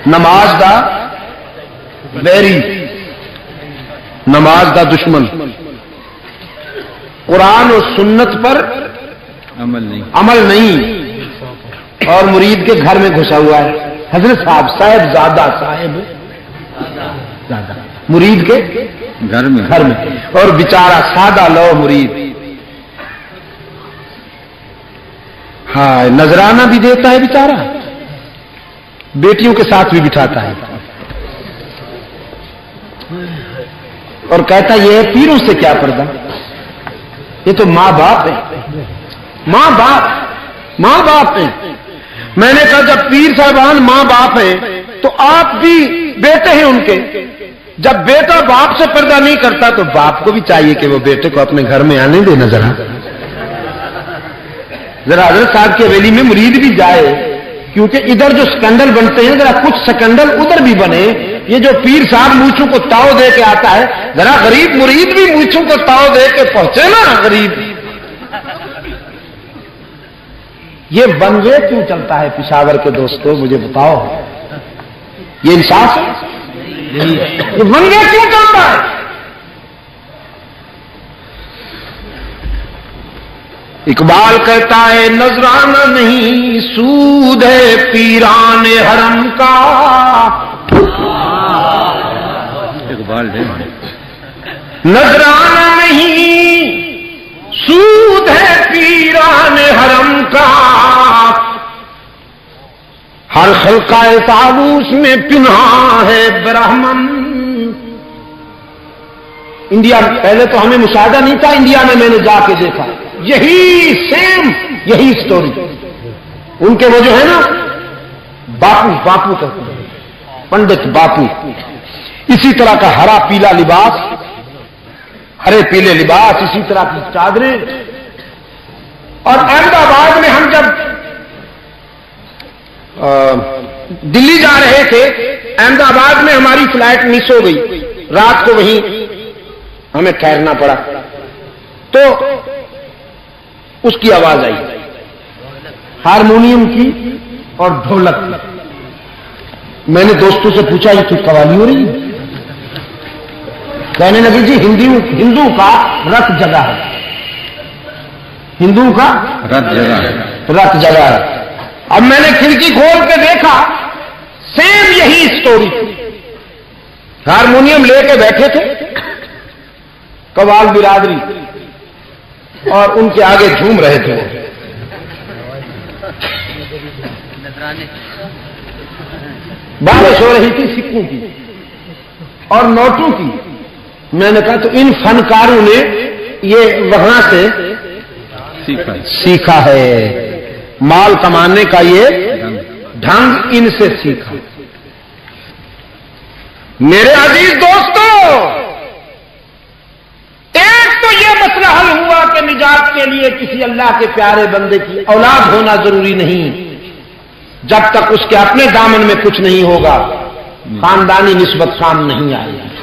S1: نماز دا ویری نماز دا دشمن قرآن و سنت پر عمل نہیں اور مرید کے گھر میں گھسا ہوا ہے حضرت صاحب زیادہ مرید کے گھر میں اور بیچارہ سادہ لو مرید ہاں نذرانہ بھی دیتا ہے بیچارہ بیٹیوں کے ساتھ بھی بٹھاتا ہے اور کہتا یہ ہے پیروں سے کیا پردہ یہ تو ماں باپ ہے ماں باپ ہیں میں نے کہا جب پیر صاحبان ماں باپ ہیں تو آپ بھی بیٹے ہیں ان کے جب بیٹا باپ سے پردہ نہیں کرتا تو باپ کو بھی چاہیے کہ وہ بیٹے کو اپنے گھر میں آنے دے ذرا حضرت صاحب کی حویلی میں مرید بھی جائے کیونکہ ادھر جو سکینڈل بنتے ہیں ذرا کچھ سکینڈل ادھر بھی بنے یہ جو پیر صاحب مونچھوں کو تاؤ دے کے آتا ہے ذرا غریب مرید بھی مونچھوں کو تاؤ دے کے پہنچے نا غریب یہ ون وے کیوں چلتا ہے پشاور کے دوستوں مجھے بتاؤ یہ انصاف ہے یہ ون وے کیوں چلتا ہے اقبال کہتا ہے نذرانہ نہیں سود ہے پیران حرم کا
S2: اقبال
S1: نذرانہ نہیں سود ہے پیران حرم کا ہر خلقہ طاووس میں پنہاں ہے برہمن انڈیا پہلے تو ہمیں مشاہدہ نہیں تھا انڈیا میں نے جا کے دیکھا یہی سیم یہی سٹوری ان کے وہ جو ہے نا باپو کہتے ہیں پنڈت باپو اسی طرح کا ہرا پیلا لباس ہرے پیلے لباس اسی طرح کی چادریں اور احمد آباد میں ہم جب دلی جا رہے تھے احمد آباد میں ہماری فلائٹ مس ہو گئی رات کو وہیں ہمیں ٹھہرنا پڑا تو اس کی آواز آئی ہارمونیم کی اور ڈھولک کی میں نے دوستوں سے پوچھا یہ تو قوالی ہو رہی ہے کہنے لگی جی ہندو کا رت جگہ ہے ہندو کا رت جگہ ہے اب میں نے کھڑکی کھول کے دیکھا سیم یہی سٹوری ہارمونیم لے کے بیٹھے تھے قوال برادری اور ان کے آگے جھوم رہے تھے بارش ہو رہی تھی سکوں کی اور نوٹوں کی میں نے کہا تو ان فنکاروں نے یہ وہاں سے سیکھا ہے مال کمانے کا یہ ڈھنگ ان سے سیکھا میرے عزیز دوستو ایک تو یہ مسئلہ حل ہوا کہ نجات کے لیے کسی اللہ کے پیارے بندے کی اولاد ہونا ضروری نہیں جب تک اس کے اپنے دامن میں کچھ نہیں ہوگا خاندانی نسبت کام نہیں آئے گی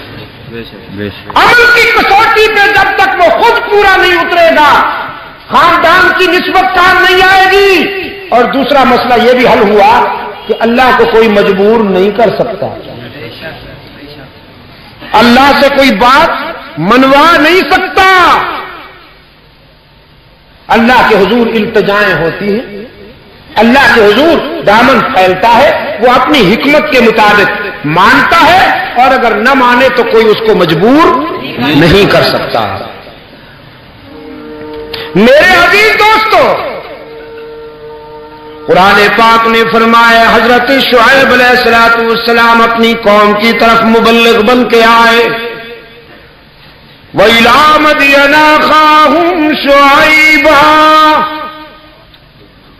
S1: عمل کی کسوٹی پہ جب تک وہ خود پورا نہیں اترے گا خاندان کی نسبت کام نہیں آئے گی اور دوسرا مسئلہ یہ بھی حل ہوا کہ اللہ کو کوئی مجبور نہیں کر سکتا اللہ سے کوئی بات منوا نہیں سکتا اللہ کے حضور التجائیں ہوتی ہیں اللہ کے حضور دامن پھیلتا ہے وہ اپنی حکمت کے مطابق مانتا ہے اور اگر نہ مانے تو کوئی اس کو مجبور نہیں کر سکتا میرے عزیز دوستو قرآن پاک نے فرمایا حضرت شعیب علیہ السلام اپنی قوم کی طرف مبلغ بن کے آئے وَإِلَىٰ مَدْيَنَ أَخَاهُمْ شُعَيْبًا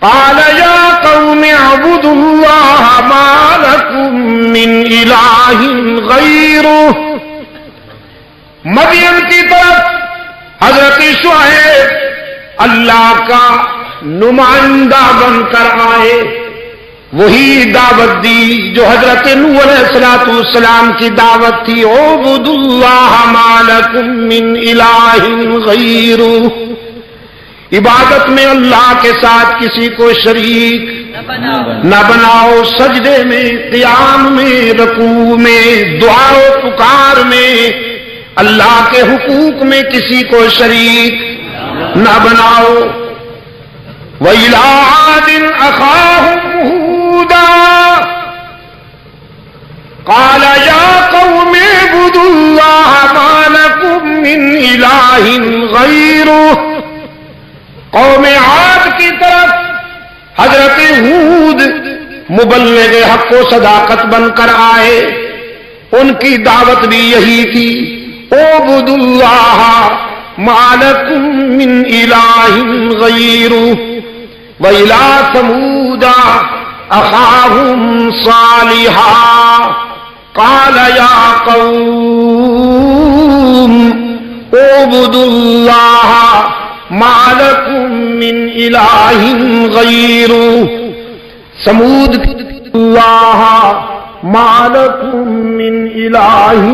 S1: قَالَ يَا قَوْمِ اعْبُدُوا اللَّهَ مَا لَكُم مِّنْ إِلَٰهٍ غَيْرُهُ مدین کی طرف حضرت شعیب اللہ کا نمائندہ بن کر آئے وہی دعوت دی جو حضرت نوح علیہ السلام کی دعوت تھی، اعبدوا اللہ ما لکم من الہ غیرہ، عبادت میں اللہ کے ساتھ کسی کو شریک نہ بناؤ، سجدے میں، قیام میں، رکوع میں، دعا و پکار میں، اللہ کے حقوق میں کسی کو شریک نہ بناؤ۔ وَإِلَىٰ عَادٍ أَخَاهُمْ هُودًا قَالَ يَا قَوْمِ اعْبُدُوا اللَّهَ مَا لَكُم مِّنْ إِلَٰهٍ غَيْرُهُ۔ قوم عاد کی طرف حضرت ہود مبلغ حق و صداقت بن کر آئے، ان کی دعوت بھی یہی تھی، اعبدوا اللہ ما لکم من الہ غیرہ۔ وَإِلَىٰ ثَمُودَ أَخَاهُمْ صَالِحًا قَالَ يَا قَوْمِ اعْبُدُوا اللَّهَ مَا لَكُم مِّنْ إِلَٰهٍ غَيْرُهُ۔ سمود اللہ مَا لَكُم مِّنْ إِلَٰهٍ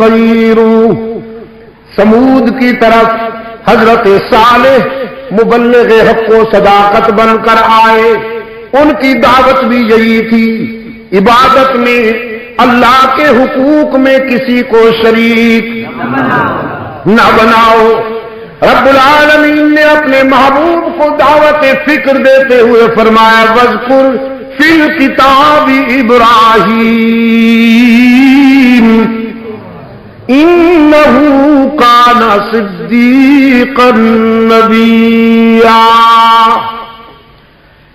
S1: غَيْرُهُ۔ سمود کی طرف حضرت صالح مبلغ حق و صداقت بن کر آئے، ان کی دعوت بھی یہی تھی، عبادت میں اللہ کے حقوق میں کسی کو شریک نہ بناؤ۔ رب العالمین نے اپنے محبوب کو دعوت فکر دیتے ہوئے فرمایا، وَاذْكُرْ فِي الْكِتَابِ إِبْرَاهِيمَ إِنَّهُ كَانَ صِدِّيقًا نَبِيًّا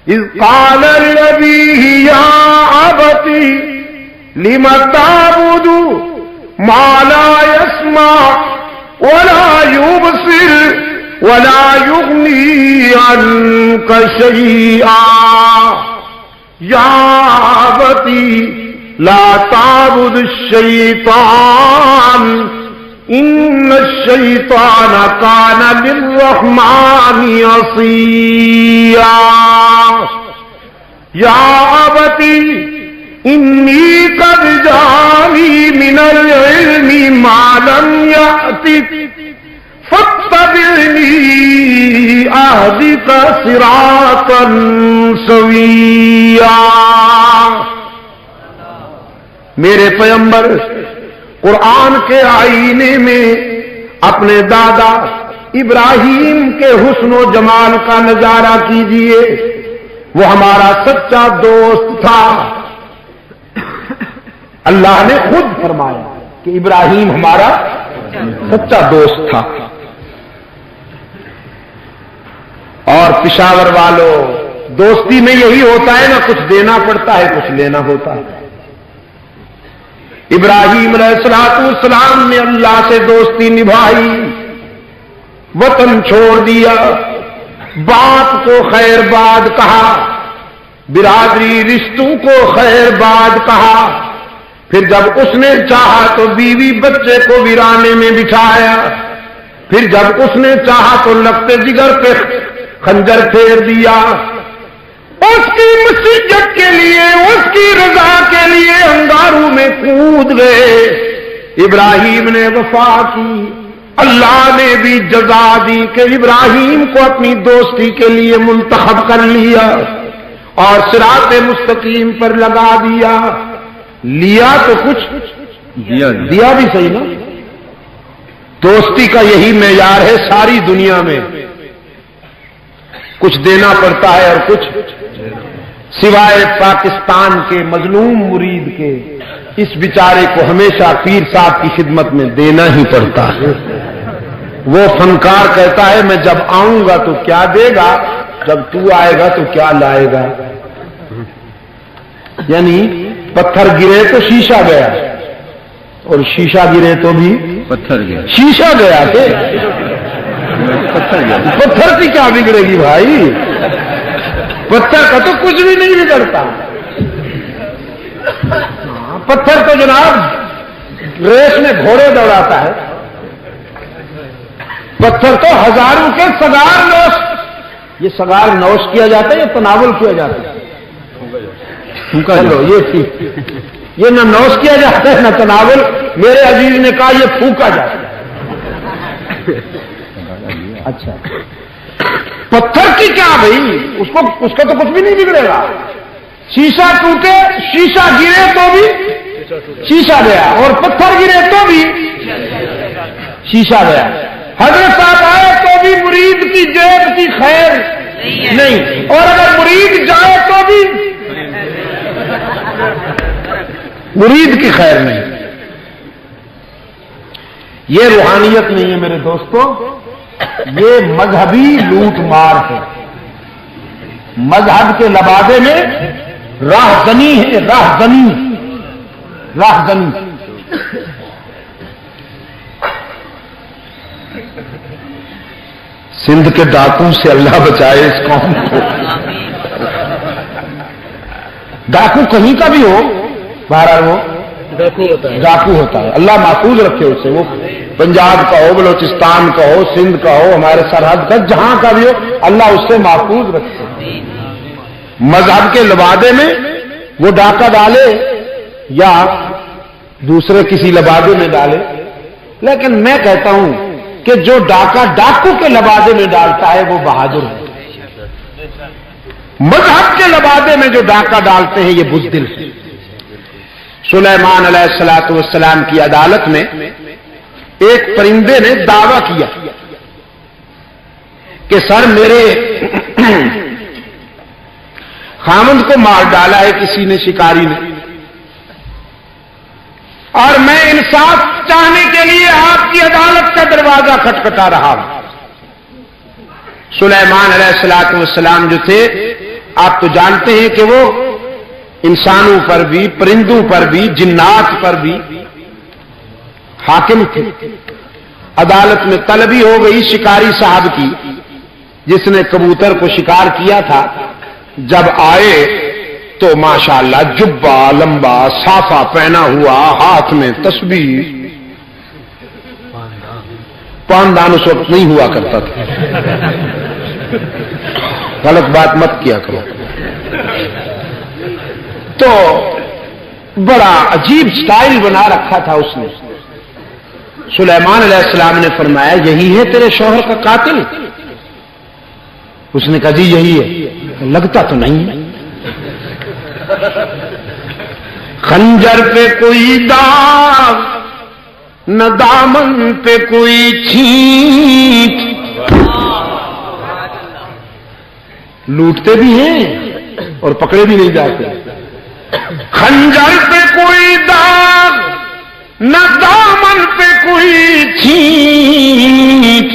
S1: إِذْ قَالَ لِأَبِيهِ يَا أَبَتِ لِمَ تَعْبُدُ مَا لَا يَسْمَعُ وَلَا يُبْصِرُ وَلَا يُغْنِي عَنكَ شَيْئًا يَا أَبَتِ لَا تَعْبُدِ الشَّيْطَانَ إِنَّ الشَّيْطَانَ كَانَ لِلرَّحْمَٰنِ عَصِيًّا يَا أَبَتِ إِنِّي قَدْ جَاءَنِي مِنَ الْعِلْمِ مَا لَمْ يَأْتِكَ فَاتَّبِعْنِي أَهْدِكَ صِرَاطًا سَوِيًّا۔ میرے پیغمبر قرآن کے آئینے میں اپنے دادا ابراہیم کے حسن و جمال کا نظارہ کیجئے، وہ ہمارا سچا دوست تھا۔ اللہ نے خود فرمایا کہ ابراہیم ہمارا سچا دوست تھا۔ اور پشاور والوں، دوستی میں یہی ہوتا ہے، نہ کچھ دینا پڑتا ہے کچھ لینا ہوتا ہے۔ ابراہیم علیہ السلام نے اللہ سے دوستی نبھائی، وطن چھوڑ دیا، باپ کو خیر باد کہا، برادری رشتوں کو خیر باد کہا، پھر جب اس نے چاہا تو بیوی بچے کو ویرانے میں بٹھایا، پھر جب اس نے چاہا تو لگتے جگر پہ خنجر پھیر دیا۔ اس کی مسیحت کے لیے، اس کی رضا کے لیے انگاروں میں کود گئے۔ ابراہیم نے وفا کی، اللہ نے بھی جزا دی کہ ابراہیم کو اپنی دوستی کے لیے منتخب کر لیا اور صراط مستقیم پر لگا دیا۔ لیا تو کچھ دیا بھی صحیح نا۔ دوستی کا یہی معیار ہے ساری دنیا میں، کچھ دینا پڑتا ہے اور کچھ، سوائے پاکستان کے مظلوم مرید کے، اس بیچارے کو ہمیشہ پیر صاحب کی خدمت میں دینا ہی پڑتا ہے۔ وہ فنکار کہتا ہے میں جب آؤں گا تو کیا دے گا، جب تو آئے گا تو کیا لائے گا۔ یعنی پتھر گرے تو شیشہ گیا، اور شیشہ گرے تو بھی
S2: پتھر گیا،
S1: شیشہ گیا کہ پتھر کی کیا بگڑے گی بھائی، پتھر کا تو کچھ بھی نہیں بگڑتا۔ پتھر تو جناب ریس میں گھوڑے دوڑاتا ہے، پتھر تو ہزاروں کے سگار نوش، یہ سگار نوش کیا جاتا ہے یا تناول کیا جاتا ہے؟ چلو یہ ٹھیک، یہ نہ نوش کیا جاتا ہے نہ تناول، میرے عزیز نے کہا یہ پھونکا جاتا ہے۔ اچھا پتھر کی کیا بھائی، اس کو تو کچھ بھی نہیں بگڑے گا، شیشہ ٹوٹے، شیشہ گرے تو بھی شیشہ گیا، اور پتھر گرے تو بھی شیشہ گیا۔ حضرت صاحب آئے تو بھی مرید کی جیب کی خیر نہیں، اور اگر مرید جائے تو بھی مرید کی خیر نہیں۔ یہ روحانیت نہیں ہے میرے دوستو، یہ مذہبی لوٹ مار ہے، مذہب کے لبادے میں راہزنی ہے، راہزنی۔ سندھ کے ڈاکوں سے اللہ بچائے اس قوم کو، ڈاکو کہیں کا بھی ہو، بہرحال وہ ڈاکو ہوتا ہے، اللہ محفوظ رکھے اسے، وہ پنجاب کا ہو، بلوچستان کا ہو، سندھ کا ہو، ہمارے سرحد کا جہاں کا بھی ہو، اللہ اس سے محفوظ رکھے۔ مذہب کے لبادے میں وہ ڈاکہ ڈالے یا دوسرے کسی لبادے میں ڈالے، لیکن میں کہتا ہوں کہ جو ڈاکہ ڈاکو کے لبادے میں ڈالتا ہے وہ بہادر ہے، مذہب کے لبادے میں جو ڈاکہ ڈالتے ہیں یہ بزدل ہے۔ سلیمان علیہ الصلوۃ والسلام کی عدالت میں ایک پرندے نے دعویٰ کیا کہ سر میرے خامند کو مار ڈالا ہے کسی نے، شکاری نے، اور میں انصاف چاہنے کے لیے آپ کی عدالت کا دروازہ کھٹکھٹا رہا ہوں۔ سلیمان علیہ الصلوۃ والسلام جو تھے، آپ تو جانتے ہیں کہ وہ انسانوں پر بھی، پرندوں پر بھی، جنات پر بھی حاکم تھے۔ عدالت میں طلبی ہو گئی شکاری صاحب کی، جس نے کبوتر کو شکار کیا تھا، جب آئے تو ماشاءاللہ جبہ لمبا صافہ پہنا ہوا، ہاتھ میں تسبیح، پاندان اس وقت نہیں ہوا کرتا تھا، غلط بات مت کیا کرو۔ تو بڑا عجیب سٹائل بنا رکھا تھا اس نے۔ سلیمان علیہ السلام نے فرمایا یہی ہے تیرے شوہر کا قاتل؟ اس نے کہا جی یہی ہے۔ لگتا تو نہیں ہے، خنجر پہ کوئی داغ نہ دامن پہ کوئی چھینٹ، لوٹتے بھی ہیں اور پکڑے بھی نہیں جاتے۔ خنجر پہ کوئی داغ نہ دامن پہ کوئی چھینٹ،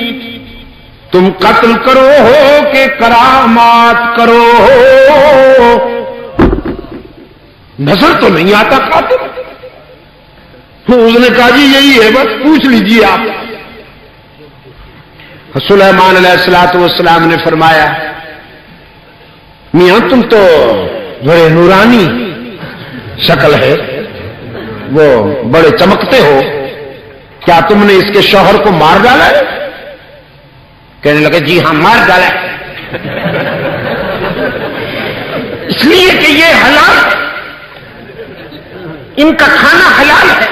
S1: تم قتل کرو ہو کہ کرامات کرو ہو، نظر تو نہیں آتا قاتل۔ اس نے کہا جی یہی ہے، بس پوچھ لیجیے آپ۔ سلیمان علیہ الصلوۃ والسلام نے فرمایا میاں تم تو بڑے نورانی شکل ہے، وہ بڑے چمکتے ہو، کیا تم نے اس کے شوہر کو مار ڈالا ہے؟ کہنے لگے جی ہاں مار ڈالا ہے، اس لیے کہ یہ حلال ہے، ان کا کھانا حلال ہے،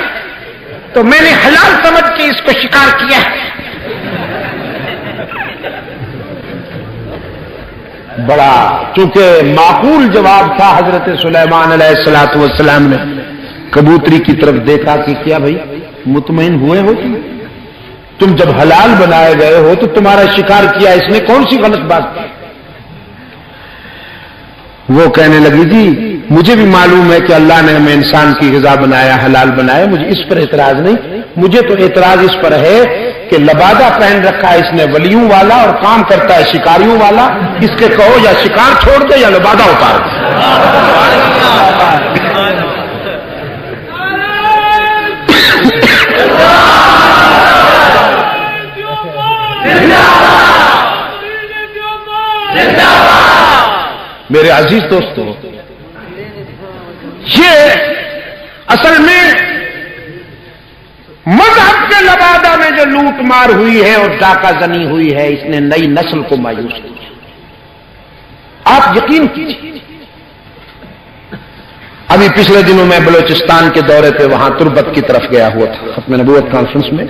S1: تو میں نے حلال سمجھ کے اس کو شکار کیا ہے۔ بڑا چونکہ معقول جواب تھا، حضرت سلیمان علیہ الصلوۃ والسلام نے کبوتری کی طرف دیکھا کہ کیا بھائی مطمئن ہوئے ہو تم جب حلال بنائے گئے ہو تو تمہارا شکار کیا، اس میں کون سی غلط بات تھی؟ وہ کہنے لگی جی مجھے بھی معلوم ہے کہ اللہ نے ہمیں انسان کی غذا بنایا، حلال بنایا، مجھے اس پر اعتراض نہیں، مجھے تو اعتراض اس پر ہے کہ لبادہ پہن رکھا ہے اس نے ولیوں والا اور کام کرتا ہے شکاریوں والا، اس کے کہو یا شکار چھوڑ دے یا لبادہ اتار دے۔ میرے عزیز دوستو، یہ اصل میں مذہب کے لبادہ میں جو لوٹ مار ہوئی ہے اور ڈاکہ زنی ہوئی ہے، اس نے نئی نسل کو مایوس کیا۔ آپ یقین کیجیے ابھی پچھلے دنوں میں بلوچستان کے دورے پہ وہاں تربت کی طرف گیا ہوا تھا ختم نبوت کانفرنس میں.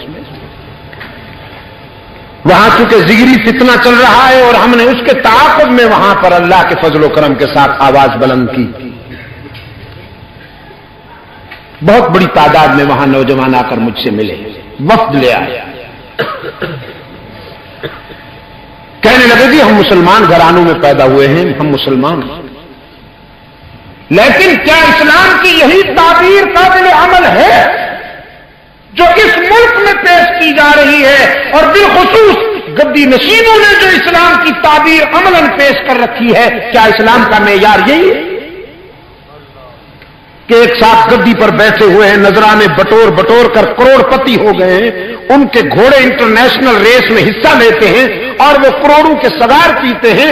S1: وہاں چونکہ زگری فتنہ چل رہا ہے اور ہم نے اس کے تعاقب میں وہاں پر اللہ کے فضل و کرم کے ساتھ آواز بلند کی. بہت بڑی تعداد میں وہاں نوجوان آ کر مجھ سے ملے, وفد لے آئے, کہنے لگے کہ ہم مسلمان گھرانوں میں پیدا ہوئے ہیں, ہم مسلمان ہیں, لیکن کیا اسلام کی یہی تعبیر قابل عمل ہے جو اس ملک میں پیش کی جا رہی ہے, اور بالخصوص گدی نشینوں نے جو اسلام کی تعبیر عملاً پیش کر رکھی ہے, کیا اسلام کا معیار یہی ہے کہ ایک ساتھ گدی پر بیٹھے ہوئے ہیں, نذرانے بٹور بٹور کر کروڑ پتی ہو گئے ہیں, ان کے گھوڑے انٹرنیشنل ریس میں حصہ لیتے ہیں اور وہ کروڑوں کے سگار پیتے ہیں,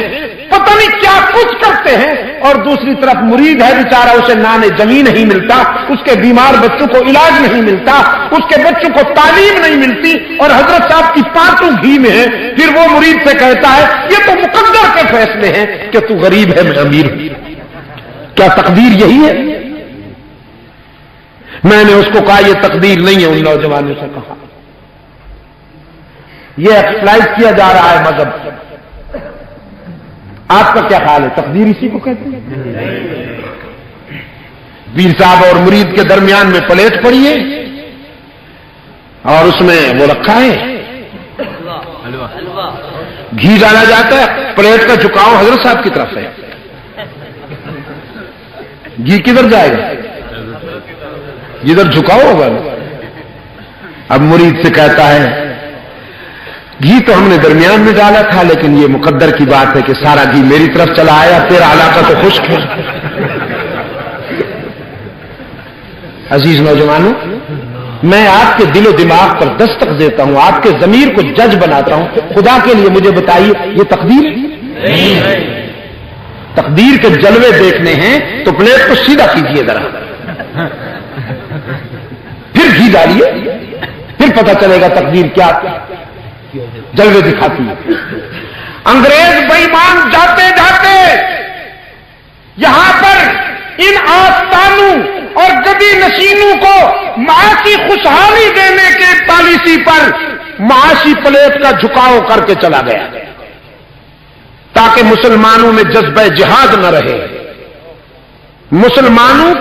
S1: پتہ نہیں کیا کچھ کرتے ہیں, اور دوسری طرف مرید ہے بیچارہ, اسے نان زمین نہیں ملتا, اس کے بیمار بچوں کو علاج نہیں ملتا, اس کے بچوں کو تعلیم نہیں ملتی, اور حضرت صاحب کی پانچوں گھی میں ہے. پھر وہ مرید سے کہتا ہے یہ تو مقدر کے فیصلے ہیں کہ تو غریب ہے میں امیر ہوں. کیا تقدیر یہی ہے؟ میں نے اس کو کہا یہ تقدیر نہیں ہے. ان نوجوانوں سے کہا یہ ایکسپلائٹ کیا جا رہا ہے مذہب. آپ کا کیا خیال ہے, تقدیر اسی کو کہتے ہیں؟ پیر صاحب اور مرید کے درمیان میں پلیٹ پڑی ہے اور اس میں وہ رکھا ہے, گھی ڈالا جاتا ہے, پلیٹ کا جھکاؤ حضرت صاحب کی طرف ہے, گھی کدھر جائے گا؟ جدھر جھکاؤ ہوگا. اب مرید سے کہتا ہے گھی تو ہم نے درمیان میں ڈالا تھا, لیکن یہ مقدر کی بات ہے کہ سارا گھی میری طرف چلا آیا, تیرا علاقہ تو خشک ہے. عزیز نوجوانوں, میں آپ کے دل و دماغ پر دستک دیتا ہوں, آپ کے ضمیر کو جج بناتا ہوں. خدا کے لیے مجھے بتائیے یہ تقدیر ہے؟ تقدیر کے جلوے دیکھنے ہیں تو پلیٹ کو سیدھا کیجیے ذرا, پھر گھی ڈالیے, پھر پتہ چلے گا تقدیر کیا جلوے دکھاتی ہے. انگریز بے ایمان جاتے جاتے یہاں پر ان آستانوں اور گدی نشینوں کو معاشی خوشحالی دینے کے پالیسی پر معاشی پلیٹ کا جھکاؤ کر کے چلا گیا تاکہ مسلمانوں میں جذبہ جہاد نہ رہے. مسلمانوں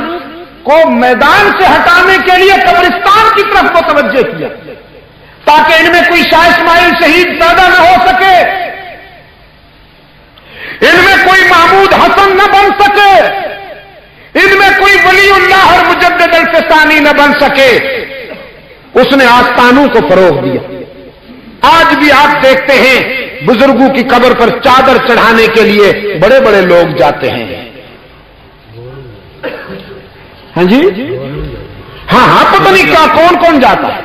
S1: کو میدان سے ہٹانے کے لیے قبرستان کی طرف متوجہ کیا تاکہ ان میں کوئی شاہ اسماعیل شہید پیدا نہ ہو سکے, ان میں کوئی محمود حسن نہ بن سکے, ان میں کوئی ولی اللہ اور مجدد الفسانی نہ بن سکے. اس نے آستانوں کو فروغ دیا. آج بھی آپ دیکھتے ہیں بزرگوں کی قبر پر چادر چڑھانے کے لیے بڑے بڑے لوگ جاتے ہیں. ہاں جی, ہاں پتہ نہیں کیا کون کون جاتا ہے.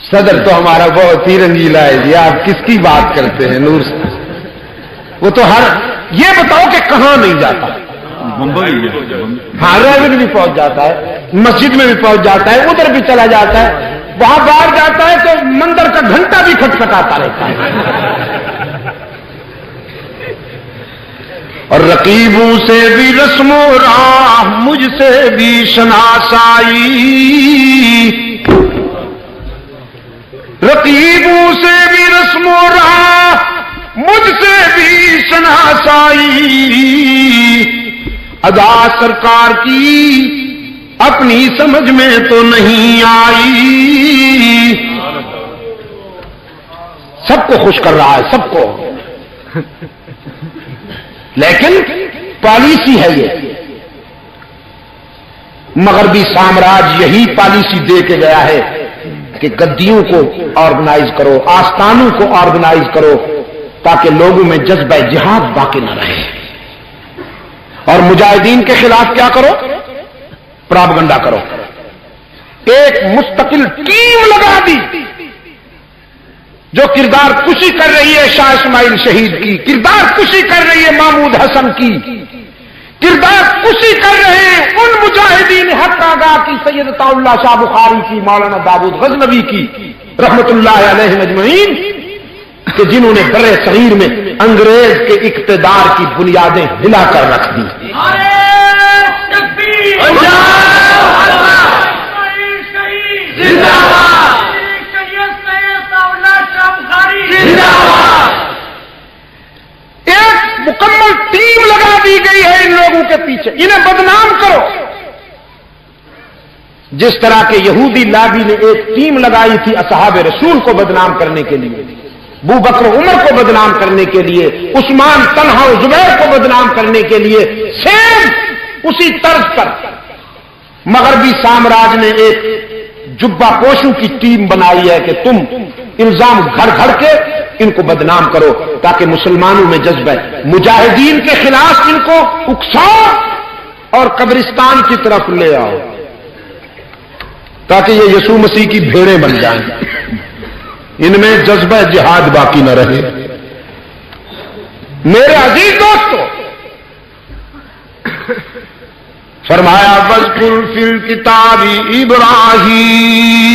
S1: صدر تو ہمارا بہت ہی رنگیلا ہے جی, آپ کس کی بات کرتے ہیں نور سے, وہ تو ہر, یہ بتاؤ کہ کہاں نہیں جاتا. ہاں ریلوے بھی پہنچ جاتا ہے, مسجد میں بھی پہنچ جاتا ہے, ادھر بھی چلا جاتا ہے, وہاں باہر جاتا ہے تو مندر کا گھنٹہ بھی کھٹکھٹاتا رہتا ہے. اور رقیبوں سے بھی رسم و راہ مجھ سے بھی شناسائی, رقیبوں سے بھی رسم و راہ مجھ سے بھی شناسائی, ادا سرکار کی اپنی سمجھ میں تو نہیں آئی. سب کو خوش کر رہا ہے, سب کو, لیکن پالیسی ہے یہ. مغربی سامراج یہی پالیسی دے کے گیا ہے کہ گدیوں کو آرگنائز کرو, آستانوں کو آرگنائز کرو تاکہ لوگوں میں جذبہ جہاد باقی نہ رہے. اور مجاہدین کے خلاف کیا کرو؟ پراپگنڈا کرو. ایک مستقل ٹیم لگا دی جو کردار کشی کر رہی ہے شاہ اسماعیل شہید کی, کردار کشی کر رہی ہے محمود حسن کی, کردار کشی کر رہے ہیں ان مجاہدین حق آگاہ کی, سید عطا اللہ شاہ بخاری کی, مولانا داود غزنوی کی رحمت اللہ علیہ اجمعین, کہ جنہوں نے برے صغیر میں انگریز کے اقتدار کی بنیادیں ہلا کر رکھ دی. مکمل ٹیم لگا دی گئی ہے ان لوگوں کے پیچھے، انہیں بدنام کرو۔ جس طرح کے یہودی لابی نے ایک ٹیم لگائی تھی اصحاب رسول کو بدنام کرنے کے لیے، ابو بکر عمر کو بدنام کرنے کے لیے، عثمان طلحہ و زبیر کو بدنام کرنے کے لیے، سیم اسی طرز پر مغربی سامراج نے ایک جبہ پوشوں کی ٹیم بنائی ہے کہ تم الزام گھڑ گھڑ کے ان کو بدنام کرو تاکہ مسلمانوں میں جذبہ مجاہدین کے خلاف ان کو اکساؤ اور قبرستان کی طرف لے آؤ تاکہ یہ یسوع مسیح کی بھیڑیں بن جائیں، ان میں جذبہ جہاد باقی نہ رہے۔ میرے عزیز دوستو، فرمایا وَاذْكُرْ فِي الْكِتَابِ إِبْرَاهِيمَ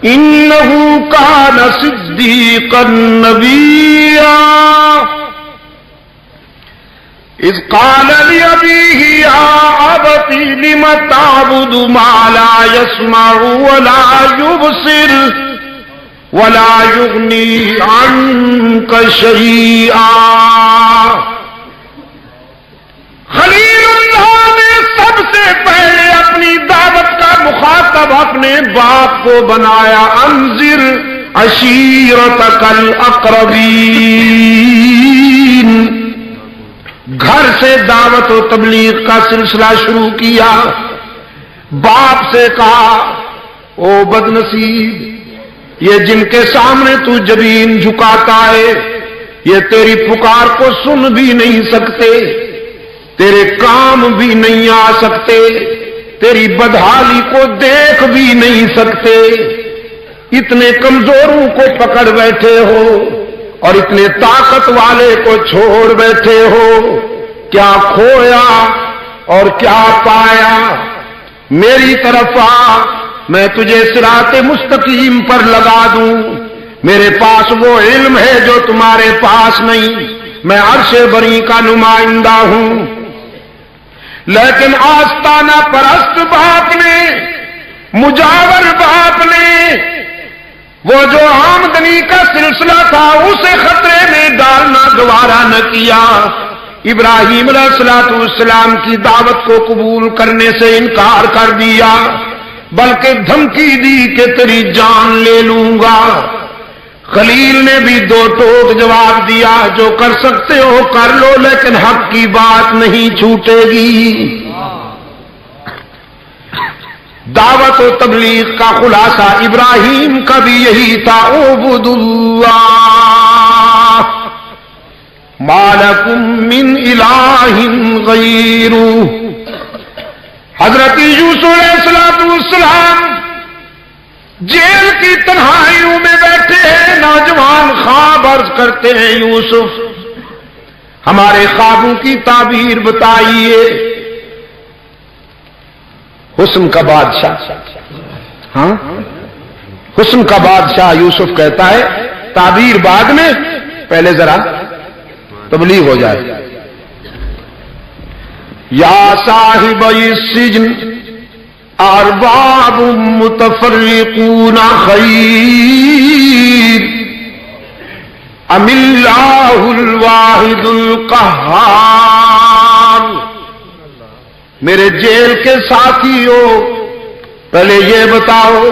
S1: إِنَّهُ كَانَ صِدِّيقًا نَبِيًّا إِذْ قَالَ لِأَبِيهِ يَا أَبَتِ لِمَ تَعْبُدُ مَا لَا يَسْمَعُ وَلَا يُبْصِرُ وَلَا يُغْنِي عَنكَ شَيْئًا۔ خلیل اللہ نے سب سے پہلے اپنی دعوت کا مخاطب اپنے باپ کو بنایا، انذر عشیرتک الاقربین۔ گھر سے دعوت و تبلیغ کا سلسلہ شروع کیا، باپ سے کہا او بدنصیب، یہ جن کے سامنے تو جبین جھکاتا ہے یہ تیری پکار کو سن بھی نہیں سکتے، تیرے کام بھی نہیں آ سکتے، تیری بدحالی کو دیکھ بھی نہیں سکتے، اتنے کمزوروں کو پکڑ بیٹھے ہو اور اتنے طاقت والے کو چھوڑ بیٹھے ہو، کیا کھویا اور کیا پایا؟ میری طرف آ، میں تجھے صراط مستقیم پر لگا دوں۔ میرے پاس وہ علم ہے جو تمہارے پاس نہیں، میں عرش بری کا نمائندہ ہوں۔ لیکن آستانہ پرست باپ نے، مجاور باپ نے، وہ جو آمدنی کا سلسلہ تھا اسے خطرے میں ڈالنا گوارا نہ کیا، ابراہیم علیہ السلام کی دعوت کو قبول کرنے سے انکار کر دیا، بلکہ دھمکی دی کہ تیری جان لے لوں گا۔ خلیل نے بھی دو ٹوک جواب دیا، جو کر سکتے ہو کر لو لیکن حق کی بات نہیں چھوٹے گی۔ دعوت و تبلیغ کا خلاصہ ابراہیم کا بھی یہی تھا، اعبدوا اللہ ما لکم من الہ غیرہ۔ حضرت یوسف علیہ السلام جیل کی تنہائیوں میں بیٹھے ہیں، نوجوان خواب عرض کرتے ہیں یوسف ہمارے خوابوں کی تعبیر بتائیے۔ حسن کا بادشاہ، ہاں حسن کا بادشاہ یوسف کہتا ہے تعبیر بعد میں، پہلے ذرا تبلیغ ہو جائے۔ یا صاحب السجن ارباب متفرقون خیر ام اللہ الواحد القہار۔ میرے جیل کے ساتھیوں، پہلے یہ بتاؤ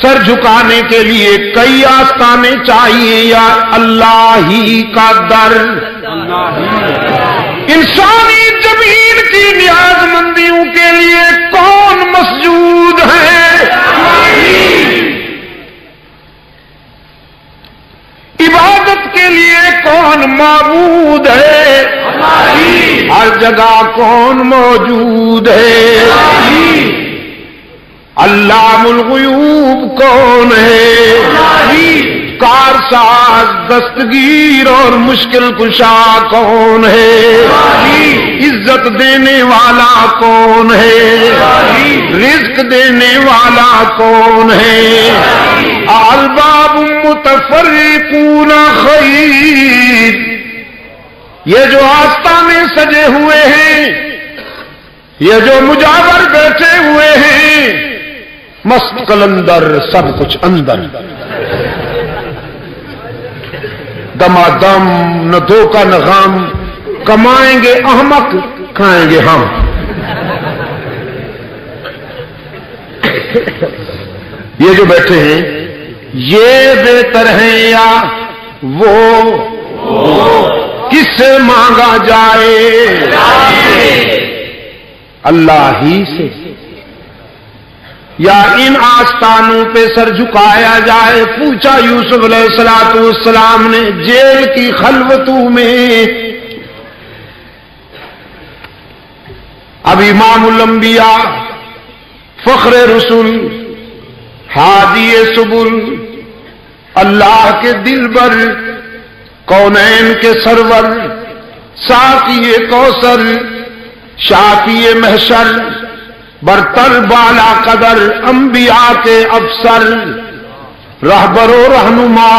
S1: سر جھکانے کے لیے کئی آستانے چاہیے یا اللہ ہی کا در؟ انسانی زمین کی نیاز مندیوں کے لیے کون مسجود ہے؟ عبادت کے لیے کون معبود ہے؟ ہر جگہ کون موجود ہے؟ علام الغیوب کون ہے؟ کارساز، دستگیر اور مشکل کشا کون ہے؟ عزت دینے والا کون ہے؟ رزق دینے والا کون ہے؟ ارباب متفرقون خیر۔ یہ جو آستانے سجے ہوئے ہیں، یہ جو مجاور بیٹھے ہوئے ہیں، مست قلندر سب کچھ اندر، دمادم، نہ دھوکہ نہ غم، کمائیں گے احمق کھائیں گے ہم. یہ جو بیٹھے ہیں یہ بہتر ہیں یا وہ کس سے مانگا جائے؟ اللہ ہی سے. یا ان آستانوں پہ سر جھکایا جائے؟ پوچھا یوسف علیہ السلام نے جیل کی خلوتوں میں. اب امام الانبیاء، فخر رسول، ہادی سبل، اللہ کے دلبر، کونین کے سرور، ساقی کوثر، شافی محشر، برتر بالا قدر، انبیاء کے افسر، رہبر و رہنما،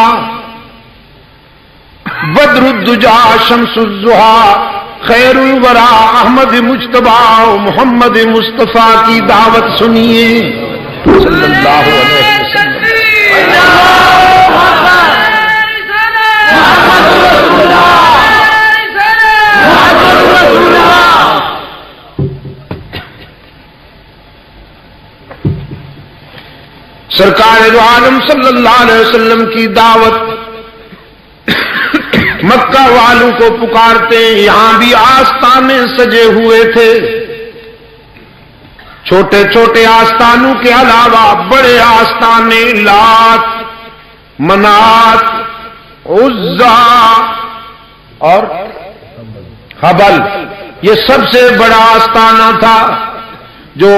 S1: بدر الدجا شمس الضحیٰ، خیر الورا احمد مجتبی محمد مصطفیٰ کی دعوت سنیے صلی اللہ علیہ وسلم. سرکار دو عالم صلی اللہ علیہ وسلم کی دعوت مکہ والوں کو پکارتے. یہاں بھی آستانے سجے ہوئے تھے. چھوٹے چھوٹے آستانوں کے علاوہ بڑے آستانے لات، منات، عزا اور حبل. یہ سب سے بڑا آستانہ تھا جو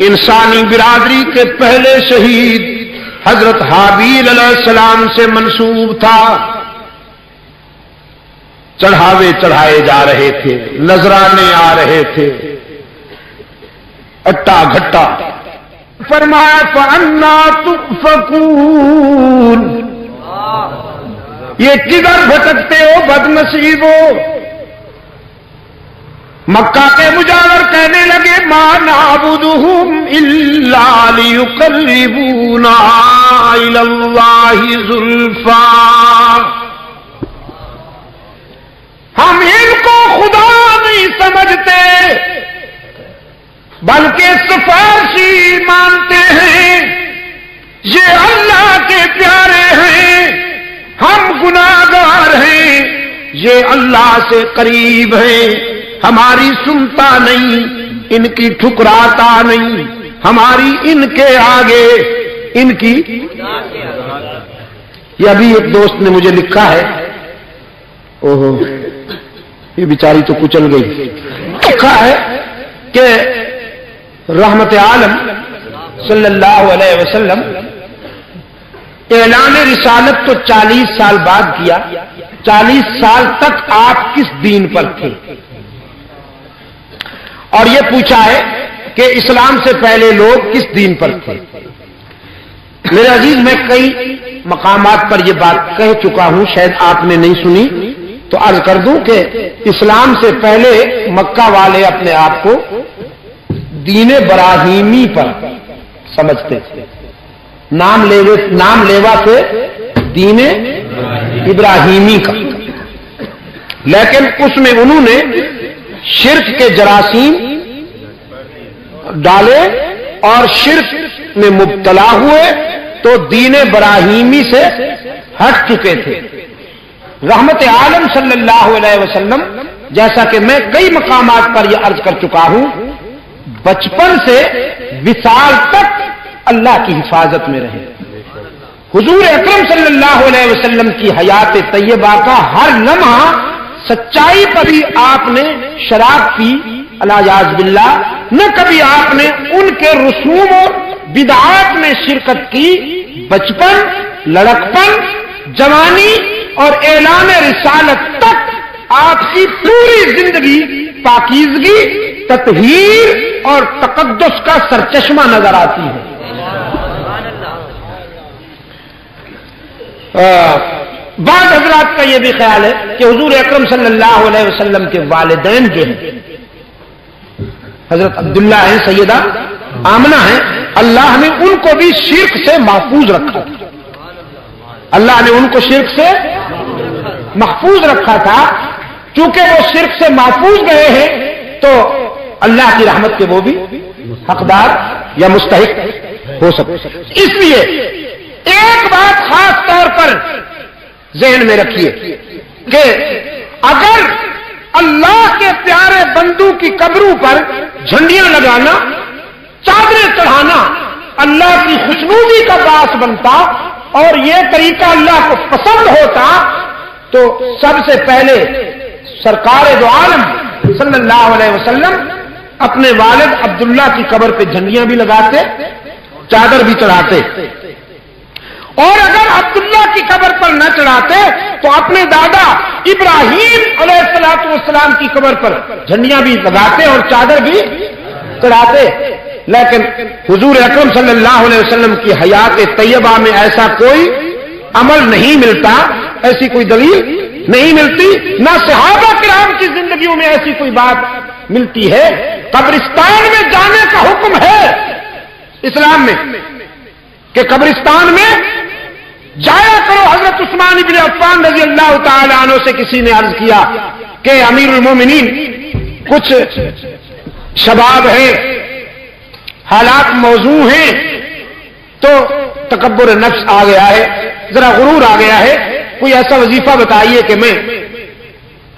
S1: انسانی برادری کے پہلے شہید حضرت حابیل علیہ السلام سے منسوب تھا. چڑھاوے چڑھائے جا رہے تھے، نذرانے آ رہے تھے، اٹا گھٹا. فرمایا فَأَنَّىٰ تُؤْفَكُونَ، یہ کدھر بھٹکتے ہو بد نصیبو؟ مکہ کے مجاور کہنے لگے مَا نَعْبُدُهُمْ إِلَّا لِيُقَرِّبُونَا إِلَى اللَّهِ زُلْفَىٰ. ہم ان کو خدا نہیں سمجھتے بلکہ سفارشی مانتے ہیں. یہ اللہ کے پیارے ہیں، ہم گناہگار ہیں. یہ اللہ سے قریب ہیں، ہماری سنتا نہیں، ان کی ٹھکراتا نہیں، ہماری ان کے آگے ان کی. یہ ابھی ایک دوست نے مجھے لکھا ہے، اوہو یہ بیچاری تو کچل گئی. لکھا ہے کہ رحمت عالم صلی اللہ علیہ وسلم اعلان رسالت تو 40 سال بعد کیا. 40 سال تک آپ کس دین پر تھے؟ اور یہ پوچھا ہے کہ اسلام سے پہلے لوگ کس دین پر تھے؟ میرے عزیز، میں کئی مقامات پر یہ بات کہہ چکا ہوں، شاید آپ نے نہیں سنی تو عرض کر دوں کہ اسلام سے پہلے مکہ والے اپنے آپ کو دین ابراہیمی پر سمجھتے تھے. نام لیوا سے دین ابراہیمی کا. لیکن اس میں انہوں نے شرک کے جراثیم ڈالے اور شرک میں مبتلا ہوئے تو دین ابراہیمی سے ہٹ چکے تھے. رحمت عالم صلی اللہ علیہ وسلم، جیسا کہ میں کئی مقامات پر یہ عرض کر چکا ہوں، بچپن سے وصال تک اللہ کی حفاظت میں رہے. حضور اکرم صلی اللہ علیہ وسلم کی حیات طیبہ کا ہر لمحہ سچائی پر ہی آپ نے شراب پی، الیاذ باللہ، نہ کبھی آپ نے ان کے رسوم اور بدعات میں شرکت کی. بچپن، لڑکپن، جوانی اور اعلان رسالت تک آپ کی پوری زندگی پاکیزگی، تطہیر اور تقدس کا سرچشمہ نظر آتی ہے. بعض حضرات کا یہ بھی خیال ہے کہ حضور اکرم صلی اللہ علیہ وسلم کے والدین جو ہیں حضرت عبداللہ ہیں، سیدہ آمنہ ہیں، اللہ نے ان کو بھی شرک سے محفوظ رکھا تھا. اللہ نے ان کو شرک سے محفوظ رکھا تھا، چونکہ وہ شرک سے محفوظ گئے ہیں تو اللہ کی رحمت کے وہ بھی حقدار یا مستحق ہو سکتے. اس لیے ایک بات خاص طور پر ذہن میں رکھیے کہ اگر اللہ کے پیارے بندوں کی قبروں پر جھنڈیاں لگانا، چادریں چڑھانا اللہ کی خوشنودی کا باعث بنتا اور یہ طریقہ اللہ کو پسند ہوتا تو سب سے پہلے سرکار دو عالم صلی اللہ علیہ وسلم اپنے والد عبداللہ کی قبر پہ جھنڈیاں بھی لگاتے، چادر بھی چڑھاتے، اور اگر عبداللہ کی قبر پر نہ چڑھاتے تو اپنے دادا ابراہیم علیہ الصلوۃ والسلام کی قبر پر جھنڈیاں بھی لگاتے اور چادر بھی چڑھاتے. لیکن حضور اکرم صلی اللہ علیہ وسلم کی حیات طیبہ میں ایسا کوئی عمل نہیں ملتا، ایسی کوئی دلیل نہیں ملتی، نہ صحابہ کرام کی زندگیوں میں ایسی کوئی بات ملتی ہے. قبرستان میں جانے کا حکم ہے اسلام میں کہ قبرستان میں جایا کرو. حضرت عثمان بن عفان رضی اللہ تعالی عنہ سے کسی نے عرض کیا کہ امیر المومنین کچھ شباب ہے، حالات موضوع ہیں، تو تکبر نفس آ گیا ہے، ذرا غرور آ گیا ہے، کوئی ایسا وظیفہ بتائیے کہ میں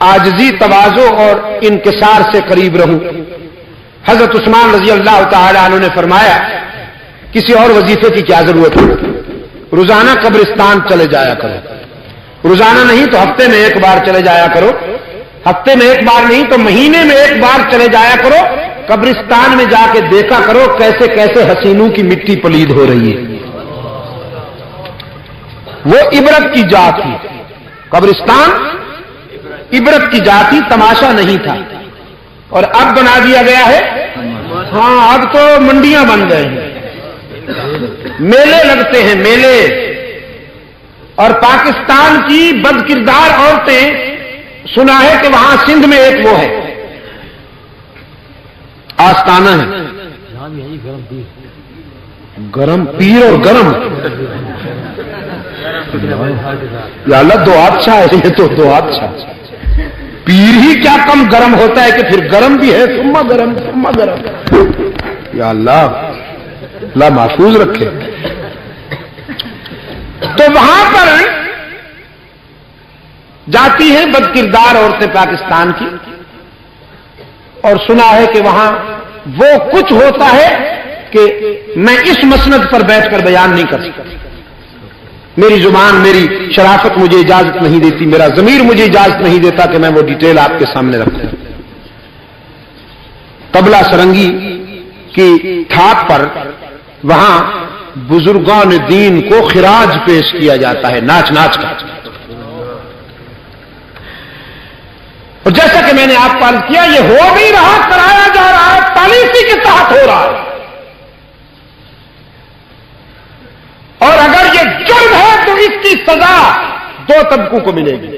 S1: عاجزی، تواضع اور انکسار سے قریب رہوں. حضرت عثمان رضی اللہ تعالی عنہ نے فرمایا کسی اور وظیفے کی کیا ضرورت ہے، روزانہ قبرستان چلے جایا کرو، روزانہ نہیں تو ہفتے میں ایک بار چلے جایا کرو، ہفتے میں ایک بار نہیں تو مہینے میں ایک بار چلے جایا کرو، قبرستان میں جا کے دیکھا کرو کیسے کیسے حسینوں کی مٹی پلید ہو رہی ہے. وہ عبرت کی جا تھی، قبرستان عبرت کی جا تھی، تماشا نہیں تھا. اور اب بنا دیا گیا ہے، ہاں اب تو منڈیاں بن گئے ہیں، میلے لگتے ہیں میلے. اور پاکستان کی بد کردار عورتیں، سنا ہے کہ وہاں سندھ میں ایک وہ ہے آستانہ ہے، گرم پیر اور گرم، یا اللہ دو اچھا ہے، یہ تو دو اچھا، پیر ہی کیا کم گرم ہوتا ہے کہ پھر گرم بھی ہے، ثم گرم ثم گرم. یا اللہ محفوظ رکھے. تو وہاں پر جاتی ہیں بد کردار عورتیں پاکستان کی، اور سنا ہے کہ وہاں وہ کچھ ہوتا ہے کہ میں اس مسند پر بیٹھ کر بیان نہیں کر سکتا، میری زبان، میری شرافت مجھے اجازت نہیں دیتی، میرا ضمیر مجھے اجازت نہیں دیتا کہ میں وہ ڈیٹیل آپ کے سامنے رکھوں. طبلہ سرنگی کی تھاک پر وہاں بزرگان دین کو خراج پیش کیا جاتا ہے ناچ ناچ کر. اور جیسا کہ میں نے آپ کو عرض کیا، یہ ہو بھی رہا، کرایا جا رہا ہے، پالیسی کے تحت ہو رہا ہے. اور اگر یہ جرم ہے تو اس کی سزا دو طبقوں کو ملے گی.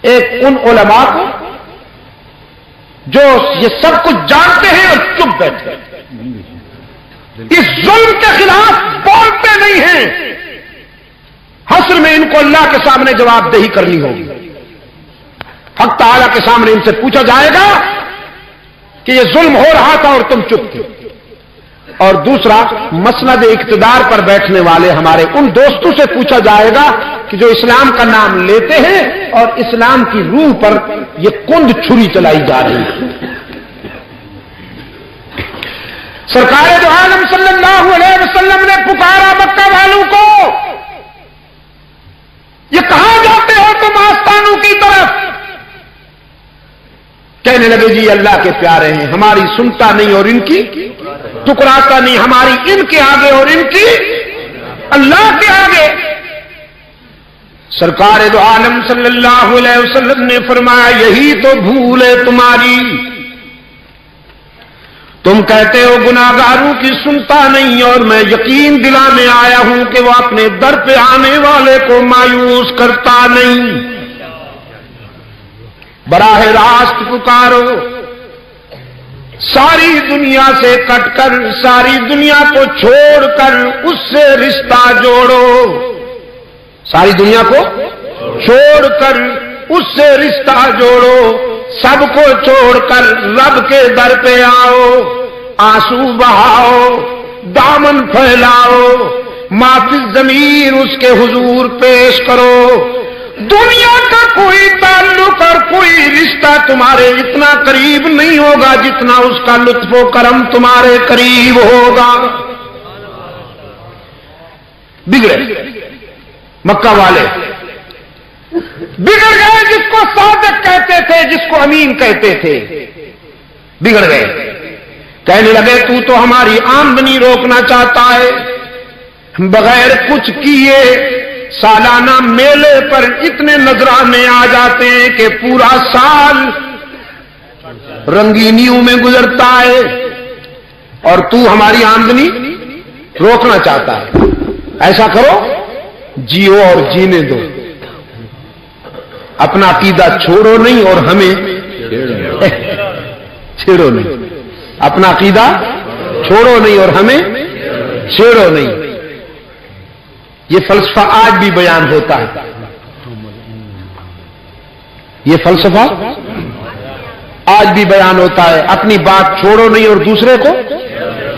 S1: ایک ان علماء کو جو یہ سب کچھ جانتے ہیں اور چپ بیٹھے اس ظلم کے خلاف بولتے نہیں ہیں، حشر میں ان کو اللہ کے سامنے جواب دہی کرنی ہوگی. حق تعالی کے سامنے ان سے پوچھا جائے گا کہ یہ ظلم ہو رہا تھا اور تم چپ تھے. اور دوسرا، مسند اقتدار پر بیٹھنے والے ہمارے ان دوستوں سے پوچھا جائے گا کہ جو اسلام کا نام لیتے ہیں اور اسلام کی روح پر یہ کند چھری چلائی جا رہی ہے. سرکار دو عالم صلی اللہ علیہ وسلم نے پکارا مکہ والوں کو، یہ کہاں جاتے ہو تم آستانوں کی طرف؟ کہنے لگے جی اللہ کے پیارے ہیں، ہماری سنتا نہیں اور ان کی ٹکراتا نہیں، ہماری ان کے آگے اور ان کی اللہ کے آگے. سرکار دو عالم صلی اللہ علیہ وسلم نے فرمایا یہی تو بھول ہے تمہاری، تم کہتے ہو گناہگاروں کی سنتا نہیں، اور میں یقین دلانے آیا ہوں کہ وہ اپنے در پہ آنے والے کو مایوس کرتا نہیں. براہ راست پکارو، ساری دنیا سے کٹ کر، ساری دنیا کو چھوڑ کر اس سے رشتہ جوڑو. ساری دنیا کو چھوڑ کر اس سے رشتہ جوڑو، سب کو چھوڑ کر رب کے در پہ آؤ، آنسو بہاؤ، دامن پھیلاؤ، معافی ضمیر اس کے حضور پیش کرو۔ دنیا کا کوئی تعلق اور کوئی رشتہ تمہارے اتنا قریب نہیں ہوگا جتنا اس کا لطف و کرم تمہارے قریب ہوگا۔ بگڑے مکہ والے، بگڑ گئے جس کو صادق کہتے تھے، جس کو امین کہتے تھے، بگڑ گئے، کہنے لگے تو ہماری آمدنی روکنا چاہتا ہے، بغیر کچھ کیے سالانہ میلے پر اتنے نذرانے آ جاتے ہیں کہ پورا سال رنگینیوں میں گزرتا ہے، اور تو ہماری آمدنی روکنا چاہتا ہے۔ ایسا کرو، جیو اور جینے دو، اپنا عقیدہ چھوڑو نہیں اور ہمیں چھیڑو نہیں، اپنا عقیدہ چھوڑو نہیں اور ہمیں چھیڑو نہیں۔ یہ فلسفہ آج بھی بیان ہوتا ہے، یہ فلسفہ آج بھی بیان ہوتا ہے، اپنی بات چھوڑو نہیں اور دوسرے کو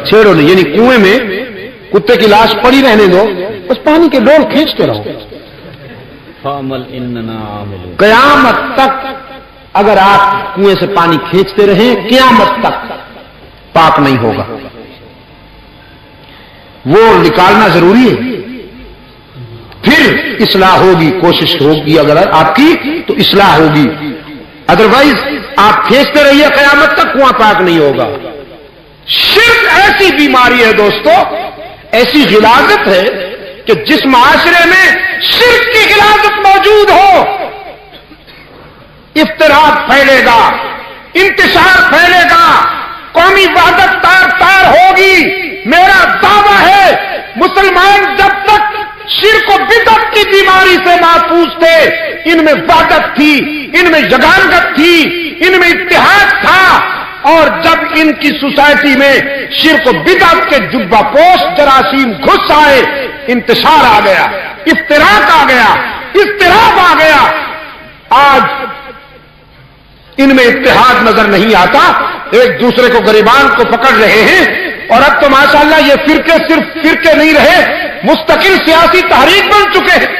S1: چھیڑو نہیں، یعنی کنویں میں کتے کی لاش پڑی رہنے دو، بس پانی کے ڈول کھینچتے رہو، قیامت تک اگر آپ کنویں سے پانی کھینچتے رہیں قیامت تک پاک نہیں ہوگا، وہ نکالنا ضروری ہے، پھر اصلاح ہوگی، کوشش ہوگی اگر آپ کی تو اصلاح ہوگی، ادروائز آپ کھینچتے رہیے قیامت تک کنواں پاک نہیں ہوگا۔ شرک ایسی بیماری ہے دوستو، ایسی غلاظت ہے کہ جس معاشرے میں شرک کی غلاظت موجود ہو، افتراق پھیلے گا، انتشار پھیلے گا، قومی وحدت تار تار ہوگی۔ میرا دعویٰ ہے مسلمان جب تک شرک و بدعت کی بیماری سے محفوظ تھے، ان میں وحدت تھی، ان میں یگانگت تھی، ان میں اتحاد تھا، اور جب ان کی سوسائٹی میں شرک و بدعت کے جبہ پوش جراثیم گھس آئے، انتشار آ گیا، افتراق آ گیا، اضطراب آ گیا، آج ان میں اتحاد نظر نہیں آتا، ایک دوسرے کو گریبان کو پکڑ رہے ہیں، اور اب تو ماشاءاللہ یہ فرقے صرف فرقے نہیں رہے، مستقل سیاسی تحریک بن چکے ہیں۔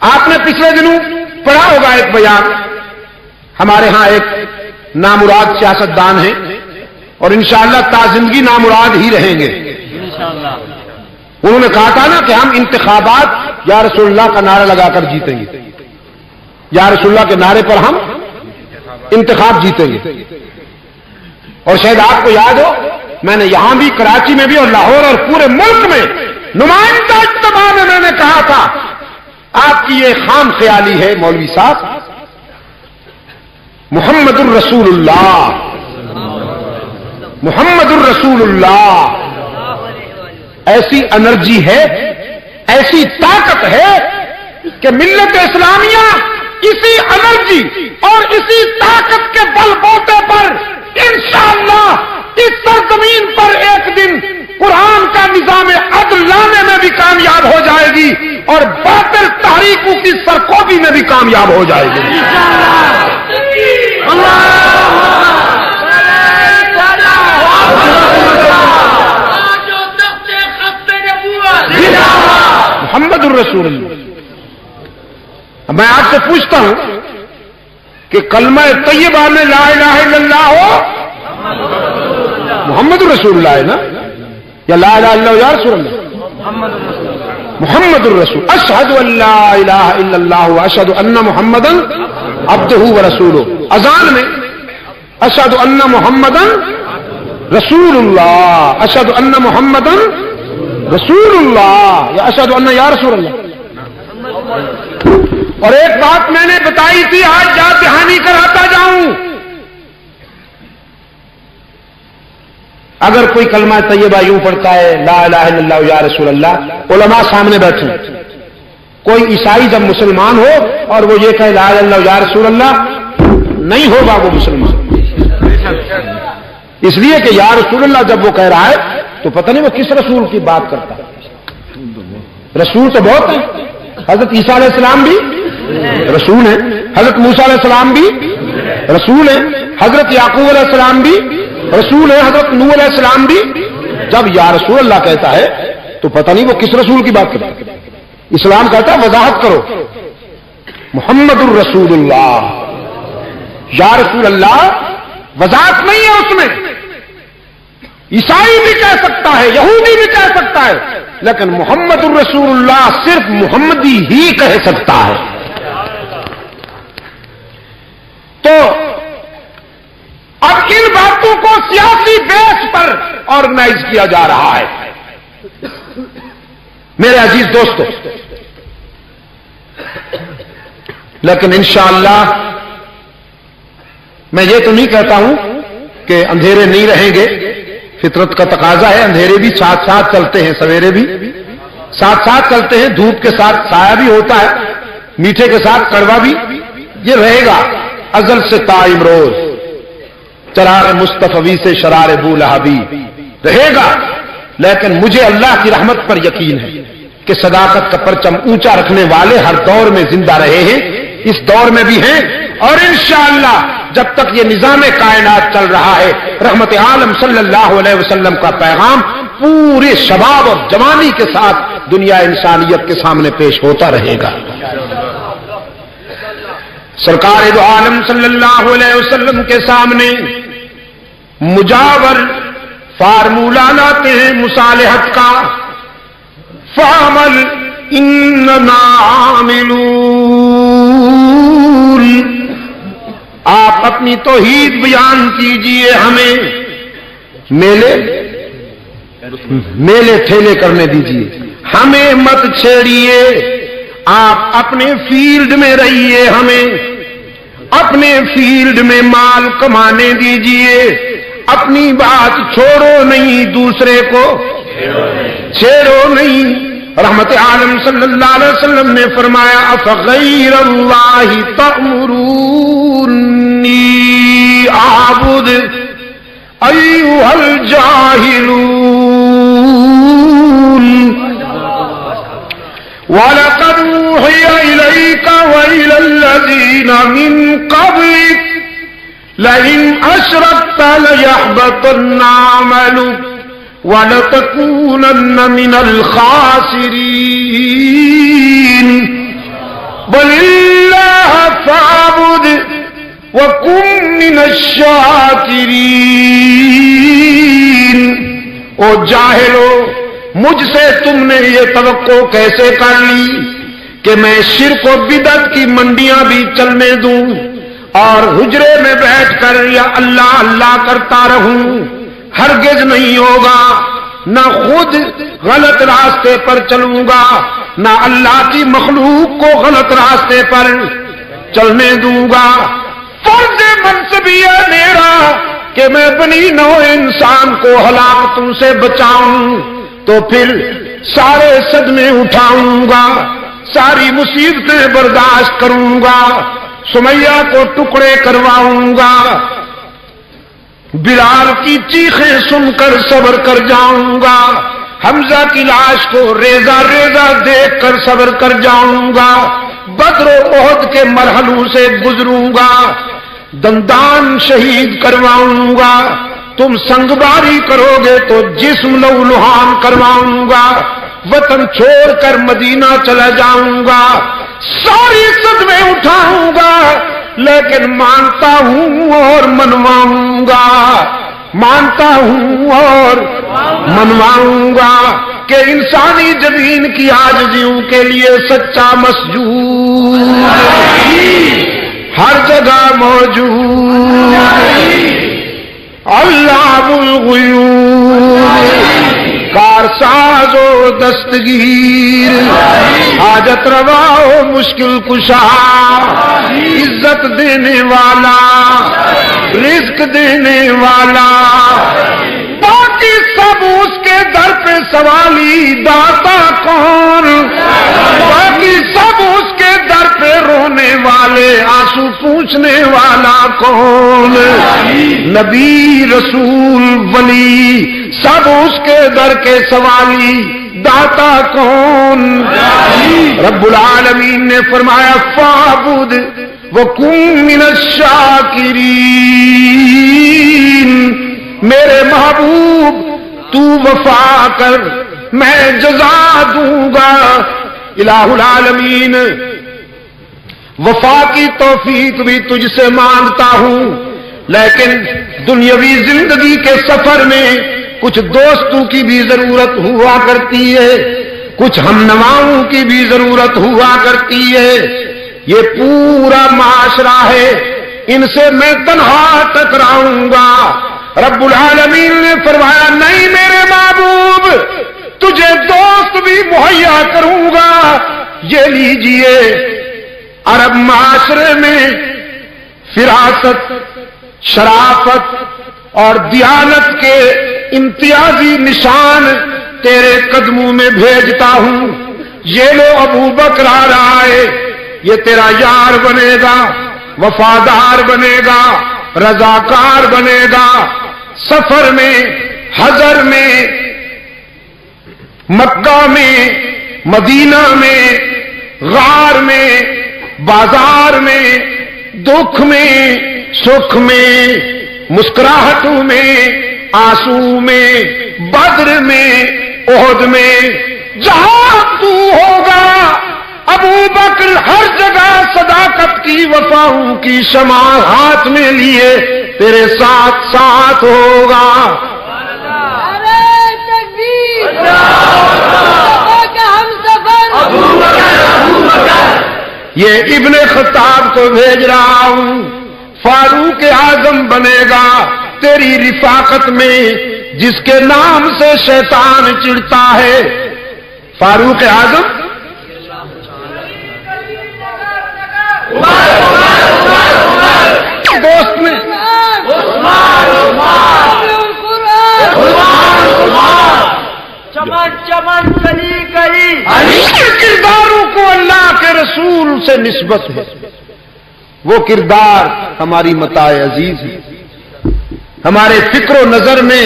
S1: آپ نے پچھلے دنوں پڑھا ہوگا ایک بیان، ہمارے ہاں ایک نامراد سیاستدان ہیں اور انشاءاللہ تا زندگی نامراد ہی رہیں گے، انہوں نے کہا تھا نا کہ ہم انتخابات یا رسول اللہ کا نعرہ لگا کر جیتیں گے، یا رسول اللہ کے نعرے پر ہم انتخاب جیتیں گے۔ اور شاید آپ کو یاد ہو، میں نے یہاں بھی، کراچی میں بھی اور لاہور اور پورے ملک میں نمائندہ اجتماع میں میں نے کہا تھا آپ کی یہ خام خیالی ہے مولوی صاحب، محمد الرسول اللہ، محمد الرسول اللہ ایسی انرجی ہے، ایسی طاقت ہے کہ ملت اسلامیہ اسی انرجی اور اسی طاقت کے بل بوتے پر انشاءاللہ اس سرزمین پر ایک دن قرآن کا نظام عدل لانے میں بھی کامیاب ہو جائے گی اور باطل تحریکوں کی سرکوبی میں بھی کامیاب ہو جائے گی۔ محمد الرسول اللہ۔ میں آپ سے پوچھتا ہوں کہ کلمہ طیبہ میں لا الہ الا اللہ ہو، محمد الرسول اللہ ہے نا، یا لا الہ الا اللہ یا رسول اللہ؟ محمد الرسول، اشہد ان لا الہ الا اللہ واشہد ان محمدا عبدہ ورسولہ۔ اذان میں اشہد ان محمدا رسول اللہ، اشہد ان محمدا رسول اللہ، یا اشہد ان یا رسول اللہ۔ اور ایک بات میں نے بتائی تھی، آج یاد دہانی کراتا جاؤں، اگر کوئی کلمہ طیبہ یوں پڑھتا ہے لا الہ الا اللہ یا رسول اللہ، علماء سامنے بیٹھے، کوئی عیسائی جب مسلمان ہو اور وہ یہ کہے لا الہ الا اللہ یا رسول اللہ، نہیں ہوگا وہ مسلمان، اس لیے کہ یا رسول اللہ جب وہ کہہ رہا ہے تو پتہ نہیں وہ کس رسول کی بات کرتا ہے، رسول تو بہت ہیں، حضرت عیسیٰ علیہ السلام بھی رسول ہیں، حضرت موسیٰ علیہ السلام بھی رسول ہیں، حضرت یعقوب علیہ السلام بھی رسول ہیں، حضرت نوح علیہ السلام بھی۔ جب یا رسول اللہ کہتا ہے تو پتہ نہیں وہ کس رسول کی بات کرتا ہے۔ اسلام کہتا ہے وضاحت کرو، محمد الرسول اللہ، یا رسول اللہ، وضاحت نہیں ہے اس میں۔ عیسائی بھی کہہ سکتا ہے، یہودی بھی کہہ سکتا ہے، لیکن محمد الرسول اللہ صرف محمدی ہی کہہ سکتا ہے۔ تو اب ان باتوں کو سیاسی بیس پر آرگنائز کیا جا رہا ہے۔ میرے عزیز دوستو، لیکن انشاءاللہ میں یہ تو نہیں کہتا ہوں کہ اندھیرے نہیں رہیں گے، فطرت کا تقاضا ہے، اندھیرے بھی ساتھ ساتھ چلتے ہیں، سویرے بھی ساتھ ساتھ چلتے ہیں، دھوپ کے ساتھ سایہ بھی ہوتا ہے، میٹھے کے ساتھ کڑوا بھی، یہ رہے گا ازل سے تا امروز، چراغ مصطفی سے شرار بو لہبی رہے گا۔ لیکن مجھے اللہ کی رحمت پر یقین ہے کہ صداقت کا پرچم اونچا رکھنے والے ہر دور میں زندہ رہے ہیں، اس دور میں بھی ہیں، اور انشاءاللہ جب تک یہ نظام کائنات چل رہا ہے، رحمت عالم صلی اللہ علیہ وسلم کا پیغام پورے شباب اور جوانی کے ساتھ دنیا انسانیت کے سامنے پیش ہوتا رہے گا۔ سرکار دو عالم صلی اللہ علیہ وسلم کے سامنے مجاور فارمولہ لاتے ہیں مصالحت کا، فعمل اننا عاملون۔ آپ اپنی توحید بیان کیجئے، ہمیں میلے ٹھیلے کرنے دیجئے، ہمیں مت چھیڑیے، آپ اپنے فیلڈ میں رہیے، ہمیں اپنے فیلڈ میں مال کمانے دیجئے، اپنی بات چھوڑو نہیں، دوسرے کو چھیڑو نہیں۔ رحمت عالم صلی اللہ علیہ وسلم نے فرمایا افغیر اللہ تأمرونی اعبد ایھا الجاہلون وَلَقَدْ أُوحِيَ إِلَيْكَ وَإِلَى الَّذِينَ مِن قَبْلِكَ لَئِنْ أَشْرَكْتَ لَيَحْبَطَنَّ عَمَلُكَ وَلَتَكُونَنَّ مِنَ الْخَاسِرِينَ بَلِ اللَّهَ فَاعْبُدْ وَكُن مِّنَ الشَّاكِرِينَ۔ او جاہلو، مجھ سے تم نے یہ توقع کیسے کر لی کہ میں شرک و بدعت کی منڈیاں بھی چلنے دوں اور حجرے میں بیٹھ کر یا اللہ اللہ کرتا رہوں؟ ہرگز نہیں ہوگا، نہ خود غلط راستے پر چلوں گا، نہ اللہ کی مخلوق کو غلط راستے پر چلنے دوں گا۔ فرض منصبی ہے میرا کہ میں بنی نوع انسان کو ہلاکتوں سے بچاؤں، تو پھر سارے صدمے اٹھاؤں گا، ساری مصیبتیں برداشت کروں گا، سمیہ کو ٹکڑے کرواؤں گا، بلال کی چیخیں سن کر صبر کر جاؤں گا، حمزہ کی لاش کو ریزہ ریزہ دیکھ کر صبر کر جاؤں گا، بدر و احد کے مرحلوں سے گزروں گا، دندان شہید کرواؤں گا، تم سنگباری کرو گے تو جسم لہو لہان کرواؤں گا، وطن چھوڑ کر مدینہ چلا جاؤں گا، ساری صدمے اٹھاؤں گا، لیکن مانتا ہوں اور منواؤں گا، مانتا ہوں اور منواؤں گا کہ انسانی جبین کی عاجزیوں کے لیے سچا مسجود ہر جگہ موجود، علام الغیوب، کارساز و دستگیر، حاجت روا و مشکل کشا، عزت دینے والا، رزق دینے والا، باقی سب اس کے در پہ سوالی، داتا کون؟ باقی سب اس کے در پہ رونے والے، آنسو پوچھنے والا کون؟ نبی، رسول، ولی، سب اس کے در کے سوالی، داتا کون؟ رب العالمین نے فرمایا فاعبد وکن من الشاکرین، میرے محبوب تو وفا کر میں جزا دوں گا۔ الہ العالمین وفا کی توفیق بھی تجھ سے مانگتا ہوں، لیکن دنیاوی زندگی کے سفر میں کچھ دوستوں کی بھی ضرورت ہوا کرتی ہے، کچھ ہم نواؤں کی بھی ضرورت ہوا کرتی ہے۔ یہ پورا معاشرہ ہے، ان سے میں تنہا ٹکراؤں گا۔ رب العالمین نے فرمایا نہیں میرے محبوب، تجھے دوست بھی مہیا کروں گا۔ یہ لیجئے، عرب معاشرے میں فراست، شرافت اور دیانت کے امتیازی نشان تیرے قدموں میں بھیجتا ہوں۔ یہ لو ابو بکر آ رہا ہے، یہ تیرا یار بنے گا، وفادار بنے گا، رضاکار بنے گا۔ سفر میں، حضر میں، مکہ میں، مدینہ میں، غار میں، بازار میں، دکھ میں، سکھ میں، مسکراہٹوں میں، آنسو میں، بدر میں، احد میں، جہاں تو ہوگا ابو بکر ہر جگہ صداقت کی، وفاؤں کی شمع ہاتھ میں لیے تیرے ساتھ ساتھ ہوگا۔ یہ ابن خطاب کو بھیج رہا ہوں، فاروق اعظم بنے گا تیری رفاقت میں، جس کے نام سے شیطان چڑھتا ہے۔ فاروق اعظم دوست میں
S3: چمن چمن چلی گئی،
S1: کرداروں کو اللہ کے رسول سے نسبت ہے۔ وہ کردار ہماری متاع عزیز ہے، ہمارے فکر و نظر میں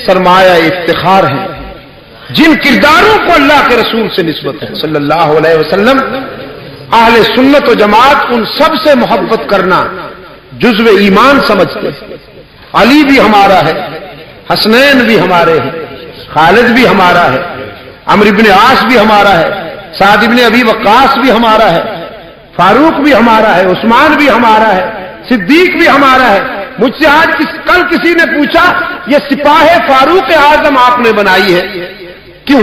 S1: سرمایہ افتخار ہے۔ جن کرداروں کو اللہ کے رسول سے نسبت ہے صلی اللہ علیہ وسلم، اہل سنت و جماعت ان سب سے محبت کرنا جزو ایمان سمجھتے ہیں۔ علی بھی ہمارا ہے، حسنین بھی ہمارے ہیں، خالد بھی ہمارا ہے، عمرو بن عاص بھی ہمارا ہے، سعد بن ابی وقاص بھی ہمارا ہے، فاروق بھی ہمارا ہے، عثمان بھی ہمارا ہے، صدیق بھی ہمارا ہے۔ مجھ سے آج کل کسی نے پوچھا یہ سپاہ فاروق اعظم آپ نے بنائی ہے کیوں؟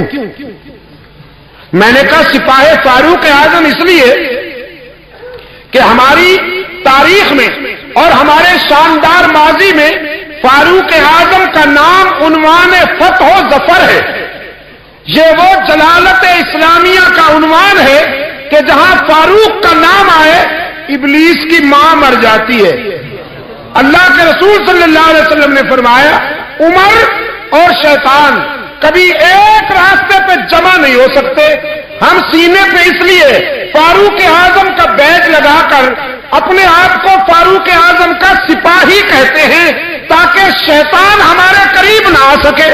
S1: میں نے کہا سپاہ فاروق اعظم اس لیے کہ ہماری تاریخ میں اور ہمارے شاندار ماضی میں فاروق اعظم کا نام عنوان فتح و ظفر ہے۔ یہ وہ جلالت اسلامیہ کا عنوان ہے کہ جہاں فاروق کا نام آئے ابلیس کی ماں مر جاتی ہے۔ اللہ کے رسول صلی اللہ علیہ وسلم نے فرمایا عمر اور شیطان کبھی ایک راستے پہ جمع نہیں ہو سکتے۔ ہم سینے پہ اس لیے فاروق اعظم کا بیج لگا کر اپنے آپ کو فاروق اعظم کا سپاہی کہتے ہیں تاکہ شیطان ہمارے قریب نہ آ سکے۔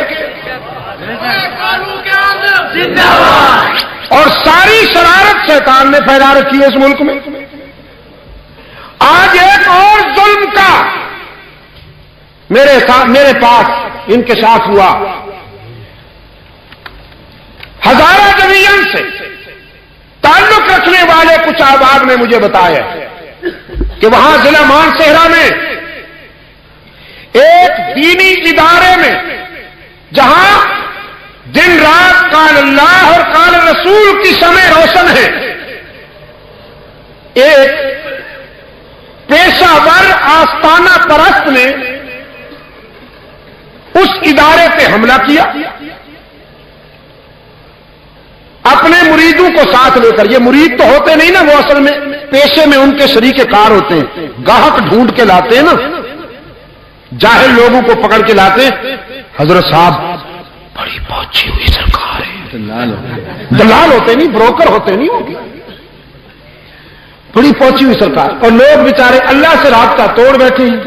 S1: اور ساری شرارت شیطان نے پھیلا رکھی ہے اس ملک میں۔ آج ایک اور ظلم کا میرے پاس انکشاف ہوا۔ ہزارہ ڈویژن سے تعلق رکھنے والے کچھ احباب نے مجھے بتایا کہ وہاں ضلع مانسہرہ میں ایک دینی ادارے میں جہاں دن رات قال اللہ اور قال رسول کی شمع روشن ہے، ایک پیشہ ور آستانہ پرست نے اس ادارے پہ حملہ کیا اپنے مریدوں کو ساتھ لے کر۔ یہ مرید تو ہوتے نہیں نا، وہ اصل میں پیشے میں ان کے شریک کار ہوتے ہیں، گاہک ڈھونڈ کے لاتے ہیں نا، جاہل لوگوں کو پکڑ کے لاتے ہیں۔ حضرت صاحب بڑی پہنچی ہوئی سرکار ہے، دلال ہوتے نہیں، بروکر ہوتے نہیں، ہوگی بڑی پہنچی ہوئی سرکار، اور لوگ بیچارے اللہ سے رابطہ توڑ بیٹھے ہیں۔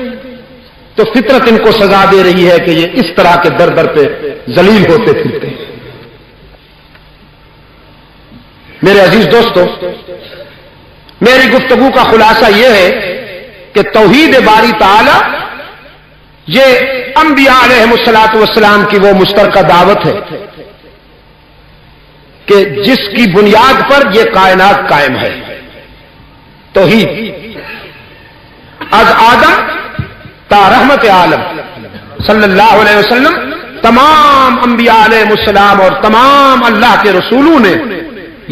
S1: تو فطرت ان کو سزا دے رہی ہے کہ یہ اس طرح کے در در پہ ذلیل ہوتے پھرتے ہیں۔ میرے عزیز دوستو، میری گفتگو کا خلاصہ یہ ہے کہ توحید باری تعالی یہ انبیاء علیہم الصلوۃ والسلام کی وہ مشترکہ دعوت ہے کہ جس کی بنیاد پر یہ کائنات قائم ہے. توحید از آدم تا رحمت عالم صلی اللہ علیہ وسلم تمام انبیاء علیہ السلام اور تمام اللہ کے رسولوں نے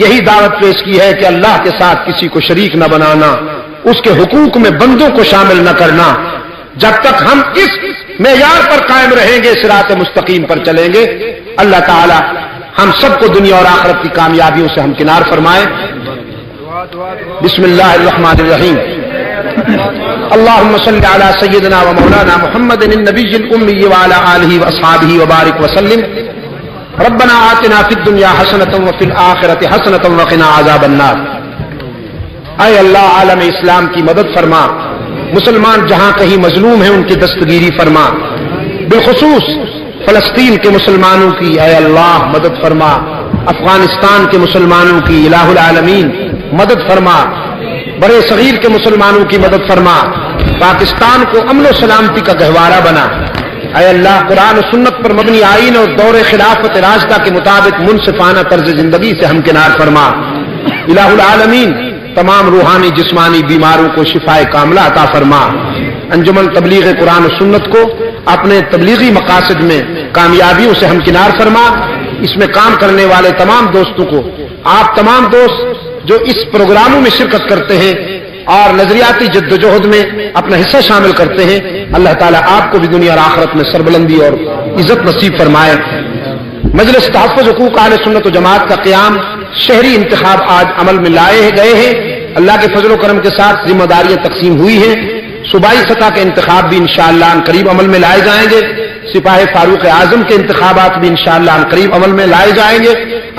S1: یہی دعوت پیش کی ہے کہ اللہ کے ساتھ کسی کو شریک نہ بنانا، اس کے حقوق میں بندوں کو شامل نہ کرنا. جب تک ہم اس معیار پر قائم رہیں گے، صراط مستقیم پر چلیں گے. اللہ تعالی ہم سب کو دنیا اور آخرت کی کامیابیوں سے ہمکنار فرمائے. بسم اللہ الرحمن الرحیم. اللهم صل على سيدنا ومولانا محمد النبي الأمي وعلى آله وأصحابه وبارك وسلم. ربنا آتنا في الدنيا حسنة وفي الآخرة حسنة وقنا عذاب النار. اے اللہ عالم اسلام کی مدد فرما، مسلمان جہاں کہیں مظلوم ہیں ان کی دستگیری فرما، بالخصوص فلسطین کے مسلمانوں کی اے اللہ مدد فرما، افغانستان کے مسلمانوں کی الہ العالمین مدد فرما، بڑے صغیر کے مسلمانوں کی مدد فرما، پاکستان کو امن و سلامتی کا گہوارہ بنا. اے اللہ قرآن و سنت پر مبنی آئین اور دور خلافت راشدہ کے مطابق منصفانہ طرز زندگی سے ہمکنار فرما. الہ العالمین تمام روحانی جسمانی بیماروں کو شفاء کاملہ عطا فرما. انجمن تبلیغ قرآن و سنت کو اپنے تبلیغی مقاصد میں کامیابیوں سے ہمکنار فرما. اس میں کام کرنے والے تمام دوستوں کو، آپ تمام دوست جو اس پروگراموں میں شرکت کرتے ہیں اور نظریاتی جد و جہد میں اپنا حصہ شامل کرتے ہیں، اللہ تعالیٰ آپ کو بھی دنیا اور آخرت میں سربلندی اور عزت نصیب فرمائے. مجلس تحفظ حقوق اہل سنت و جماعت کا قیام، شہری انتخاب آج عمل میں لائے گئے ہیں. اللہ کے فضل و کرم کے ساتھ ذمہ داریاں تقسیم ہوئی ہیں. صوبائی سطح کے انتخاب بھی انشاءاللہ ان قریب عمل میں لائے جائیں گے. سپاہی فاروق اعظم کے انتخابات بھی انشاءاللہ ان قریب عمل میں لائے جائیں گے.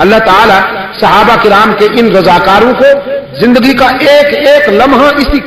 S1: اللہ تعالی صحابہ کرام کے ان رضاکاروں کو زندگی کا ایک ایک لمحہ اسی